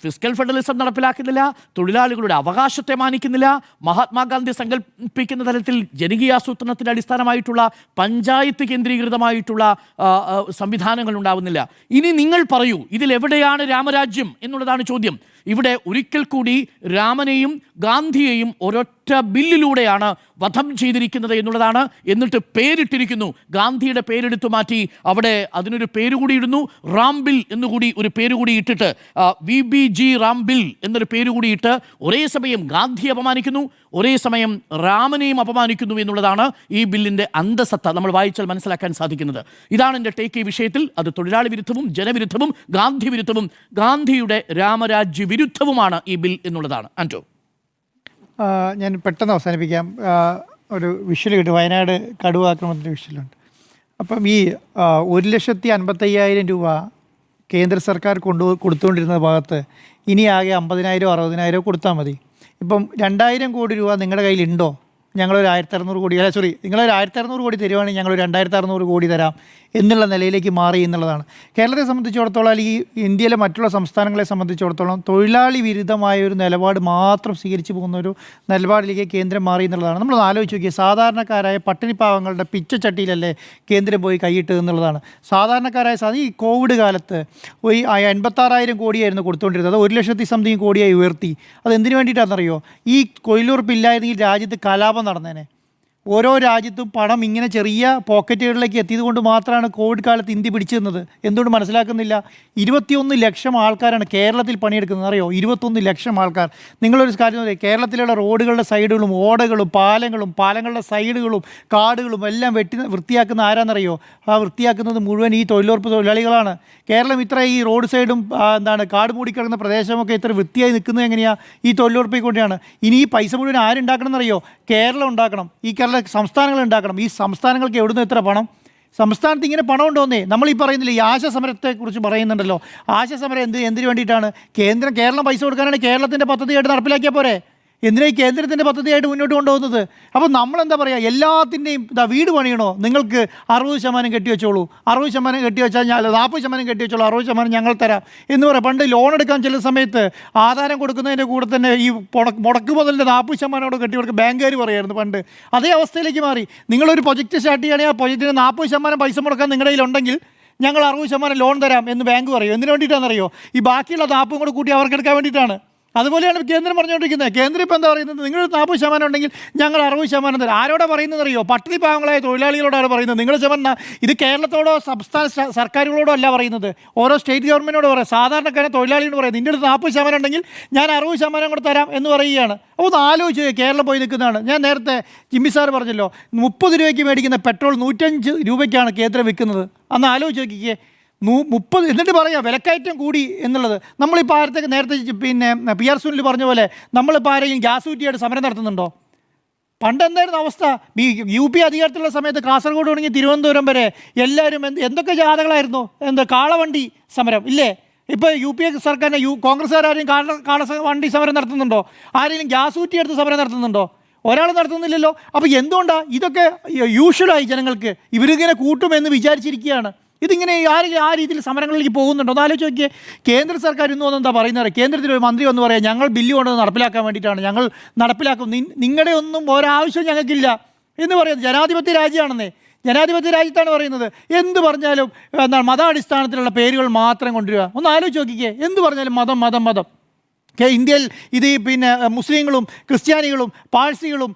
ഫിസ്ക്കൽ ഫെഡറലിസം നടപ്പിലാക്കുന്നില്ല, തൊഴിലാളികളുടെ അവകാശത്തെ മാനിക്കുന്നില്ല, മഹാത്മാഗാന്ധി സങ്കല്പിക്കുന്ന തരത്തിൽ ജനകീയാസൂത്രണത്തിൻ്റെ അടിസ്ഥാനമായി പഞ്ചായത്ത് കേന്ദ്രീകൃതമായിട്ടുള്ള സംവിധാനങ്ങൾ ഉണ്ടാവുന്നില്ല. ഇനി നിങ്ങൾ പറയൂ, ഇതിലെവിടെയാണ് രാമരാജ്യം എന്നുള്ളതാണ് ചോദ്യം. ഇവിടെ ഒരിക്കൽ കൂടി രാമനെയും ഗാന്ധിയെയും ഒരൊറ്റ ബില്ലിലൂടെയാണ് വധം ചെയ്തിരിക്കുന്നത് എന്നുള്ളതാണ്. എന്നിട്ട് പേരിട്ടിരിക്കുന്നു, ഗാന്ധിയുടെ പേരെടുത്തു മാറ്റി അവിടെ അതിനൊരു പേരുകൂടി ഇടുന്നു, റാം ബിൽ എന്നുകൂടി ഒരു പേരുകൂടി ഇട്ടിട്ട്, VBG റാം ബിൽ എന്നൊരു പേരുകൂടി ഇട്ട് ഒരേ സമയം ഗാന്ധിയെ അപമാനിക്കുന്നു, ഒരേ സമയം രാമനെയും അപമാനിക്കുന്നു എന്നുള്ളതാണ് ഈ ബില്ലിൻ്റെ അന്തസത്ത നമ്മൾ വായിച്ചാൽ മനസ്സിലാക്കാൻ സാധിക്കുന്നത്. ഇതാണ് എൻ്റെ ടേക്ക് ഈ വിഷയത്തിൽ. അത് തൊഴിലാളി വിരുദ്ധവും ജനവിരുദ്ധവും ഗാന്ധി വിരുദ്ധവും ഗാന്ധിയുടെ രാമരാജ്യ വിരുദ്ധവുമാണ് ഈ ബിൽ എന്നുള്ളതാണ്. ആൻറ്റോ, ഞാൻ പെട്ടെന്ന് അവസാനിപ്പിക്കാം. ഒരു വിഷ്വൽ കിട്ടും, വയനാട് കടുവ ആക്രമണത്തിൻ്റെ വിഷ്വലുണ്ട്. അപ്പം ഈ 1,55,000 രൂപ കേന്ദ്ര സർക്കാർ കൊടുത്തുകൊണ്ടിരുന്ന ഭാഗത്ത് ഇനി ആകെ 50,000 60,000 കൊടുത്താൽ മതി. ഇപ്പം 2,000 കോടി രൂപ നിങ്ങളുടെ കയ്യിലുണ്ടോ? ഞങ്ങളൊരു 1,600 കോടി, നിങ്ങളൊരു 1,600 കോടി തരുവാണെങ്കിൽ ഞങ്ങളൊരു 2,600 കോടി തരാം എന്നുള്ള നിലയിലേക്ക് മാറി എന്നുള്ളതാണ്. കേരളത്തെ സംബന്ധിച്ചിടത്തോളം, ഈ ഇന്ത്യയിലെ മറ്റുള്ള സംസ്ഥാനങ്ങളെ സംബന്ധിച്ചിടത്തോളം തൊഴിലാളി വിരുദ്ധമായ ഒരു നിലപാട് മാത്രം സ്വീകരിച്ചു പോകുന്ന ഒരു നിലപാടിലേക്ക് കേന്ദ്രം മാറി എന്നുള്ളതാണ്. നമ്മൾ ആലോചിച്ച് നോക്കിയാൽ, സാധാരണക്കാരായ പട്ടിണിപ്പാവങ്ങളുടെ പിച്ചച്ചട്ടിയിലല്ലേ കേന്ദ്രം പോയി കൈയിട്ട് എന്നുള്ളതാണ്. സാധാരണക്കാരായ ഈ കോവിഡ് കാലത്ത് 86,000 കോടിയായിരുന്നു കൊടുത്തുകൊണ്ടിരുന്നത്. അത് 1,00,000 സംതിങ് കോടിയായി ഉയർത്തി. അത് എന്തിനു വേണ്ടിയിട്ടാണെന്നറിയോ? ഈ തൊഴിലുറപ്പില്ലായിരുന്നെങ്കിൽ രാജ്യത്ത് കലാപം നടന്നേനെ. ഓരോ രാജ്യത്തും പണം ഇങ്ങനെ ചെറിയ പോക്കറ്റുകളിലേക്ക് എത്തിയത് കൊണ്ട് മാത്രമാണ് കോവിഡ് കാലത്ത് ഇന്ത്യ പിടിച്ചു നിന്നത്. എന്തുകൊണ്ട് മനസ്സിലാക്കുന്നില്ല? 21 ലക്ഷം ആൾക്കാരാണ് കേരളത്തിൽ പണിയെടുക്കുന്നത്, അറിയോ? 21 ലക്ഷം ആൾക്കാർ. നിങ്ങളൊരു കാര്യം പറയാം, കേരളത്തിലുള്ള റോഡുകളുടെ സൈഡുകളും ഓടകളും പാലങ്ങളും പാലങ്ങളുടെ സൈഡുകളും കാടുകളും എല്ലാം വൃത്തിയാക്കുന്ന ആരാന്നറിയോ? ആ വൃത്തിയാക്കുന്നത് മുഴുവൻ ഈ തൊഴിലുറപ്പ് തൊഴിലാളികളാണ്. കേരളം ഇത്ര ഈ റോഡ് സൈഡും കാട് മൂടിക്കിടക്കുന്ന പ്രദേശമൊക്കെ ഇത്ര വൃത്തിയായി നിൽക്കുന്നത് എങ്ങനെയാണ്? ഈ തൊഴിലുറപ്പിൽ കൊണ്ടാണ്. ഇനി ഈ പൈസ മുഴുവൻ ആരുണ്ടാക്കണം എന്നറിയോ? കേരളം ഉണ്ടാക്കണം. ഈ കേരള സംസ്ഥാനങ്ങൾ ഉണ്ടാക്കണം. ഈ സംസ്ഥാനങ്ങൾക്ക് എവിടുന്ന് എത്ര പണം? സംസ്ഥാനത്ത് ഇങ്ങനെ പണം ഉണ്ടോന്നേ. നമ്മൾ ഈ പറയുന്നില്ല, ഈ ആശാസമരത്തെക്കുറിച്ച് പറയുന്നുണ്ടല്ലോ. ആശാസമരം എന്തിനു വേണ്ടിയിട്ടാണ്? കേരളം പൈസ കൊടുക്കാനാണ് കേരളത്തിൻ്റെ പദ്ധതിയായിട്ട് നടപ്പിലാക്കിയാൽ പോരെ? എന്തിനാ ഈ കേന്ദ്രത്തിൻ്റെ പദ്ധതിയായിട്ട് മുന്നോട്ട് കൊണ്ടുപോകുന്നത്? അപ്പോൾ നമ്മളെന്താ പറയുക, എല്ലാത്തിൻ്റെയും വീട് പണിയണോ? നിങ്ങൾക്ക് 60% കെട്ടിവെച്ചോളൂ, 60% കെട്ടിവെച്ചാൽ 40% കെട്ടിവെച്ചോളൂ, 60% ഞങ്ങൾ തരാം എന്ന് പറയാം. പണ്ട് ലോൺ എടുക്കാൻ ചെല്ലുന്ന സമയത്ത് ആധാരം കൊടുക്കുന്നതിൻ്റെ കൂടെ തന്നെ ഈ മുടക്ക് മുതലിൻ്റെ 40% കെട്ടിവെടുക്കുക ബാങ്കുകാർ പറയായിരുന്നു പണ്ട്. അതേ അവസ്ഥയിലേക്ക് മാറി. നിങ്ങളൊരു പ്രൊജക്റ്റ് സ്റ്റാർട്ട് ചെയ്യുകയാണെങ്കിൽ ആ പ്രൊജക്റ്റിന് 40% പൈസ മുടക്കാൻ നിങ്ങളുടെ കയ്യിലുണ്ടെങ്കിൽ ഞങ്ങൾ 60% ലോൺ തരാം എന്ന് ബാങ്ക് പറയും. എന്തിനു വേണ്ടിയിട്ടാണെന്നറിയോ? ഈ ബാക്കിയുള്ള 40 കൂടെ കൂട്ടി അവർക്ക് എടുക്കാൻ വേണ്ടിയിട്ടാണ്. അതുപോലെയാണ് കേന്ദ്രം പറഞ്ഞുകൊണ്ടിരിക്കുന്നത്. കേന്ദ്രം ഇപ്പോൾ എന്താ പറയുന്നത്? നിങ്ങൾ 40% ഉണ്ടെങ്കിൽ ഞങ്ങൾ 60% തരാം. ആരോടാ പറയുന്നത് അറിയോ? പട്ടിണി പാവങ്ങളായ തൊഴിലാളികളോടാണ് പറയുന്നത്. നിങ്ങൾ ഇത് കേരളത്തോടോ സംസ്ഥാന സർക്കാരുകളോടോ അല്ല പറയുന്നത്, ഓരോ സ്റ്റേറ്റ് ഗവൺമെൻറ്റിനോട് പറയാം. സാധാരണക്കാരെ തൊഴിലാളിയോട് പറയും, നിൻ്റെ അടുത്ത് 40% ഉണ്ടെങ്കിൽ ഞാൻ 60% കൂടെ തരാം എന്ന് പറയുകയാണ്. അപ്പോൾ ഒന്ന് ആലോചിച്ച്, കേരളം പോയി നിൽക്കുന്നതാണ്. ഞാൻ നേരത്തെ ജിമ്മി സാർ പറഞ്ഞല്ലോ, 30 രൂപയ്ക്ക് മേടിക്കുന്ന പെട്രോൾ 105 രൂപയ്ക്കാണ് കേന്ദ്രം വിൽക്കുന്നത്. അന്ന് ആലോചിച്ച് നോക്കിക്കേ, 30. എന്നിട്ട് പറയാം വിലക്കയറ്റം കൂടി എന്നുള്ളത്. നമ്മളിപ്പോൾ ആരത്തേക്ക് നേരത്തെ PR സുനിൽ പറഞ്ഞ പോലെ നമ്മളിപ്പോൾ ആരെങ്കിലും ഗ്യാസ് കുറ്റിയായിട്ട് സമരം നടത്തുന്നുണ്ടോ? പണ്ട് എന്തായിരുന്നു അവസ്ഥ? UP അധികാരത്തിലുള്ള സമയത്ത് കാസർഗോഡ് തുടങ്ങി തിരുവനന്തപുരം വരെ എല്ലാവരും എന്തൊക്കെ ജാഥകളായിരുന്നു, കാളവണ്ടി സമരം ഇല്ലേ? ഇപ്പോൾ UP സർക്കാരിനെ കോൺഗ്രസ്സുകാരും കാളവണ്ടി സമരം നടത്തുന്നുണ്ടോ? ആരെങ്കിലും ഗ്യാസ് കുറ്റിയെടുത്ത് സമരം നടത്തുന്നുണ്ടോ? ഒരാൾ നടത്തുന്നില്ലല്ലോ. അപ്പോൾ എന്തുകൊണ്ടാണ് ഇതൊക്കെ യൂഷ്വലായി ജനങ്ങൾക്ക്? ഇവരിങ്ങനെ കൂട്ടുമെന്ന് വിചാരിച്ചിരിക്കുകയാണ്. ഇതിങ്ങനെ ആ രീതിയിൽ സമരങ്ങളിലേക്ക് പോകുന്നുണ്ടോ എന്ന് ആലോചിച്ച് നോക്കിയേ. കേന്ദ്ര സർക്കാർ ഇന്ന് എന്താ പറയുന്നത്? കേന്ദ്രത്തിൽ ഒരു മന്ത്രി വന്ന് പറയാം, ഞങ്ങൾ ബില്ല് കൊണ്ടുവന്ന് നടപ്പിലാക്കാൻ വേണ്ടിയിട്ടാണ്, ഞങ്ങൾ നടപ്പിലാക്കും, നിങ്ങളുടെ ഒന്നും ഒരാവശ്യവും ഞങ്ങൾക്കില്ല എന്ന് പറയുന്നത്. ജനാധിപത്യ രാജ്യമാണെന്നേ. ജനാധിപത്യ രാജ്യത്താണ് പറയുന്നത്. എന്ത് പറഞ്ഞാലും മതാടിസ്ഥാനത്തിലുള്ള പേരുകൾ മാത്രം കൊണ്ടുവരിക. ഒന്ന് ആലോചിച്ച് നോക്കിക്കേ. എന്ത് പറഞ്ഞാലും മതം മതം മതം. ഇന്ത്യയിൽ ഇത് മുസ്ലിങ്ങളും ക്രിസ്ത്യാനികളും പാഴ്സികളും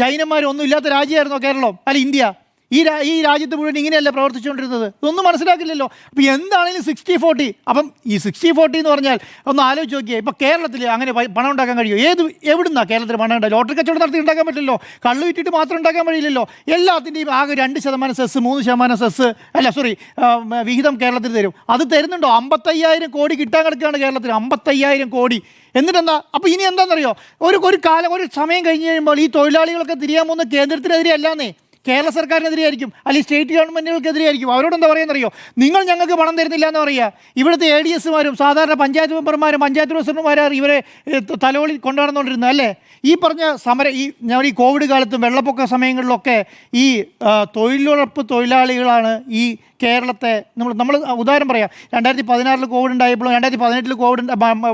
ജൈനന്മാരും ഒന്നും ഇല്ലാത്ത രാജ്യമായിരുന്നോ കേരളം? അല്ല ഇന്ത്യ? ഈ രാജ്യത്ത് മുഴുവൻ ഇങ്ങനെയല്ല പ്രവർത്തിച്ചുകൊണ്ടിരുന്നത്. ഇതൊന്നും മനസ്സിലാക്കില്ലല്ലോ. അപ്പോൾ എന്താണെങ്കിലും 60-40. അപ്പം ഈ 60-40 എന്ന് പറഞ്ഞാൽ ഒന്ന് ആലോചിച്ച് നോക്കിയേ. ഇപ്പോൾ കേരളത്തിൽ അങ്ങനെ പണം ഉണ്ടാക്കാൻ കഴിയുമോ? എവിടുന്നാണ് കേരളത്തിൽ പണം ഉണ്ടായി? ലോട്ടറി കച്ചവടം നടത്തി ഉണ്ടാക്കാൻ പറ്റില്ലല്ലോ. കള്ളു വിറ്റിട്ട് മാത്രം ഉണ്ടാക്കാൻ കഴിയില്ലല്ലോ. എല്ലാത്തിൻ്റെയും ആകെ 2% സെസ്, 3% സെസ്, വിഹിതം കേരളത്തിൽ തരും. അത് തരുന്നുണ്ടോ? 55,000 കോടി കിട്ടാൻ കിടക്കുകയാണ് കേരളത്തിൽ. 55,000 കോടി. എന്നിട്ടെന്താ? അപ്പോൾ ഇനി എന്താണെന്നറിയോ? ഒരു സമയം കഴിഞ്ഞ് കഴിയുമ്പോൾ ഈ തൊഴിലാളികളൊക്കെ തിരിയാൻ പോകുന്ന കേന്ദ്രത്തിനെതിരെ അല്ലാന്നേ, കേരള സർക്കാരിനെതിരെയായിരിക്കും, അല്ലെങ്കിൽ സ്റ്റേറ്റ് ഗവൺമെൻറ്റുകൾക്കെതിരെയായിരിക്കും. അവരോട് എന്താ പറയുന്നറിയോ? നിങ്ങൾ ഞങ്ങൾക്ക് പണം തരുന്നില്ല എന്ന് പറയുക. ഇവിടുത്തെ ADSമാരും സാധാരണ പഞ്ചായത്ത് മെമ്പർമാരും പഞ്ചായത്ത് പ്രസിഡന്റുമാരും ഇവരെ തലോളി കൊണ്ടുനടന്നുകൊണ്ടിരുന്നത് അല്ലേ? ഈ പറഞ്ഞ സമരം ഞാൻ ഈ കോവിഡ് കാലത്തും വെള്ളപ്പൊക്ക സമയങ്ങളിലൊക്കെ ഈ തൊഴിലുറപ്പ് തൊഴിലാളികളാണ് ഈ കേരളത്തെ നമ്മൾ ഉദാഹരണം പറയാം. 2016 കോവിഡ് ഉണ്ടായപ്പോഴും 2018 കോവിഡ്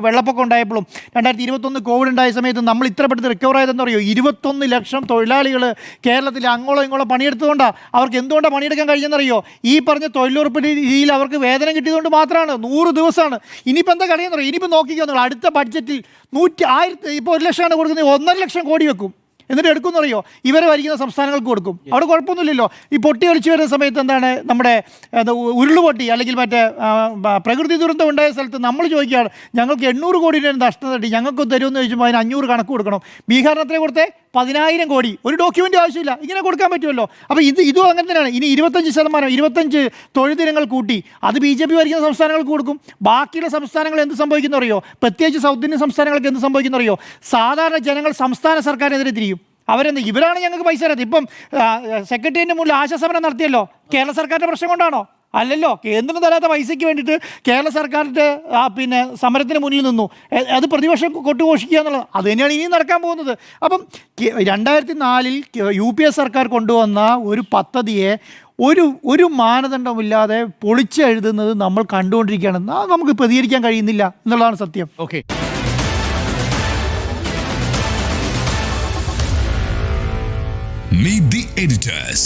വെള്ളപ്പൊക്കം ഉണ്ടായപ്പോഴും 2021 കോവിഡ് ഉണ്ടായ സമയത്ത് നമ്മൾ ഇത്ര പെട്ടെന്ന് റിക്കവർ ആയതെന്ന് പറയുമോ? 21 ലക്ഷം തൊഴിലാളികൾ കേരളത്തിൽ അങ്ങോളം ഇങ്ങോളം പണിയെടുത്തുകൊണ്ടാണ്. അവർക്ക് എന്തുകൊണ്ടാണ് പണിയെടുക്കാൻ കഴിഞ്ഞെന്നറിയോ? ഈ പറഞ്ഞ തൊഴിലുറപ്പ് രീതിയിൽ അവർക്ക് വേതനം കിട്ടിയതുകൊണ്ട് മാത്രമാണ്. 100 ദിവസമാണ്. ഇനിയിപ്പോൾ എന്താ കഴിയുന്നറിയോ? ഇനിയിപ്പോൾ നോക്കിക്കോ നിങ്ങൾ, അടുത്ത ബഡ്ജറ്റിൽ 100,000 ഇപ്പോൾ 1 ലക്ഷമാണ് കൊടുക്കുന്നത്, 1.5 ലക്ഷം കോടി വെക്കും. എന്നിട്ട് എടുക്കുമെന്ന് അറിയോ? ഇവരെ ഭരിക്കുന്ന സംസ്ഥാനങ്ങൾക്ക് കൊടുക്കും. അവിടെ കുഴപ്പമൊന്നുമില്ലല്ലോ. ഈ പൊട്ടി ഒലിച്ചു വരുന്ന സമയത്ത് എന്താണ് നമ്മുടെ ഉരുളുപൊട്ടി അല്ലെങ്കിൽ മറ്റേ പ്രകൃതി ദുരന്തം ഉണ്ടായ സ്ഥലത്ത് നമ്മൾ ചോദിക്കുകയാണ്, ഞങ്ങൾക്ക് 800 കോടി രൂപ നഷ്ടം തട്ടി, ഞങ്ങൾക്ക് തരുമെന്ന് ചോദിക്കുമ്പോൾ അതിന് 500 കണക്ക് കൊടുക്കണം. ബീഹാറിന് എത്ര കൊടുത്തേ? 10,000 കോടി. ഒരു ഡോക്യുമെൻ്റ് ആവശ്യമില്ല, ഇങ്ങനെ കൊടുക്കാൻ പറ്റുമല്ലോ. അപ്പോൾ ഇതും അങ്ങനെ തന്നെയാണ്. ഇനി 25% 25 തൊഴിൽ ദിനങ്ങൾ കൂട്ടി അത് BJP ഭരിക്കുന്ന സംസ്ഥാനങ്ങൾക്ക് കൊടുക്കും. ബാക്കിയുള്ള സംസ്ഥാനങ്ങൾ എന്ത് സംഭവിക്കുന്ന അറിയോ? പ്രത്യേകിച്ച് സൗത്ത് ഇന്ത്യൻ സംസ്ഥാനങ്ങൾക്ക് എന്ത് സംഭവിക്കുന്ന അറിയോ? സാധാരണ ജനങ്ങൾ സംസ്ഥാന സർക്കാരിനെതിരെ തിരിയും. ഇവരാണ് ഞങ്ങൾക്ക് പൈസ തരാത്തത്. ഇപ്പം സെക്രട്ടേറിയറ്റിന് മുന്നിൽ ആശാസമരം നടത്തിയല്ലോ. കേരള സർക്കാരിൻ്റെ പ്രശ്നം കൊണ്ടാണോ? അല്ലല്ലോ. കേന്ദ്രം തരാത്ത പൈസയ്ക്ക് വേണ്ടിയിട്ട് കേരള സർക്കാരിൻ്റെ സമരത്തിന് മുന്നിൽ നിന്നു. അത് പ്രതിപക്ഷം കൊട്ടുഘോഷിക്കുക എന്നുള്ളത് അത് തന്നെയാണ് ഇനിയും നടക്കാൻ പോകുന്നത്. അപ്പം 2004 UPA സർക്കാർ കൊണ്ടുവന്ന ഒരു പദ്ധതിയെ ഒരു മാനദണ്ഡമില്ലാതെ പൊളിച്ചെഴുതുന്നത് നമ്മൾ കണ്ടുകൊണ്ടിരിക്കുകയാണ്. നമുക്ക് പ്രതികരിക്കാൻ കഴിയുന്നില്ല എന്നുള്ളതാണ് സത്യം. ഓക്കെ. Meet the editors.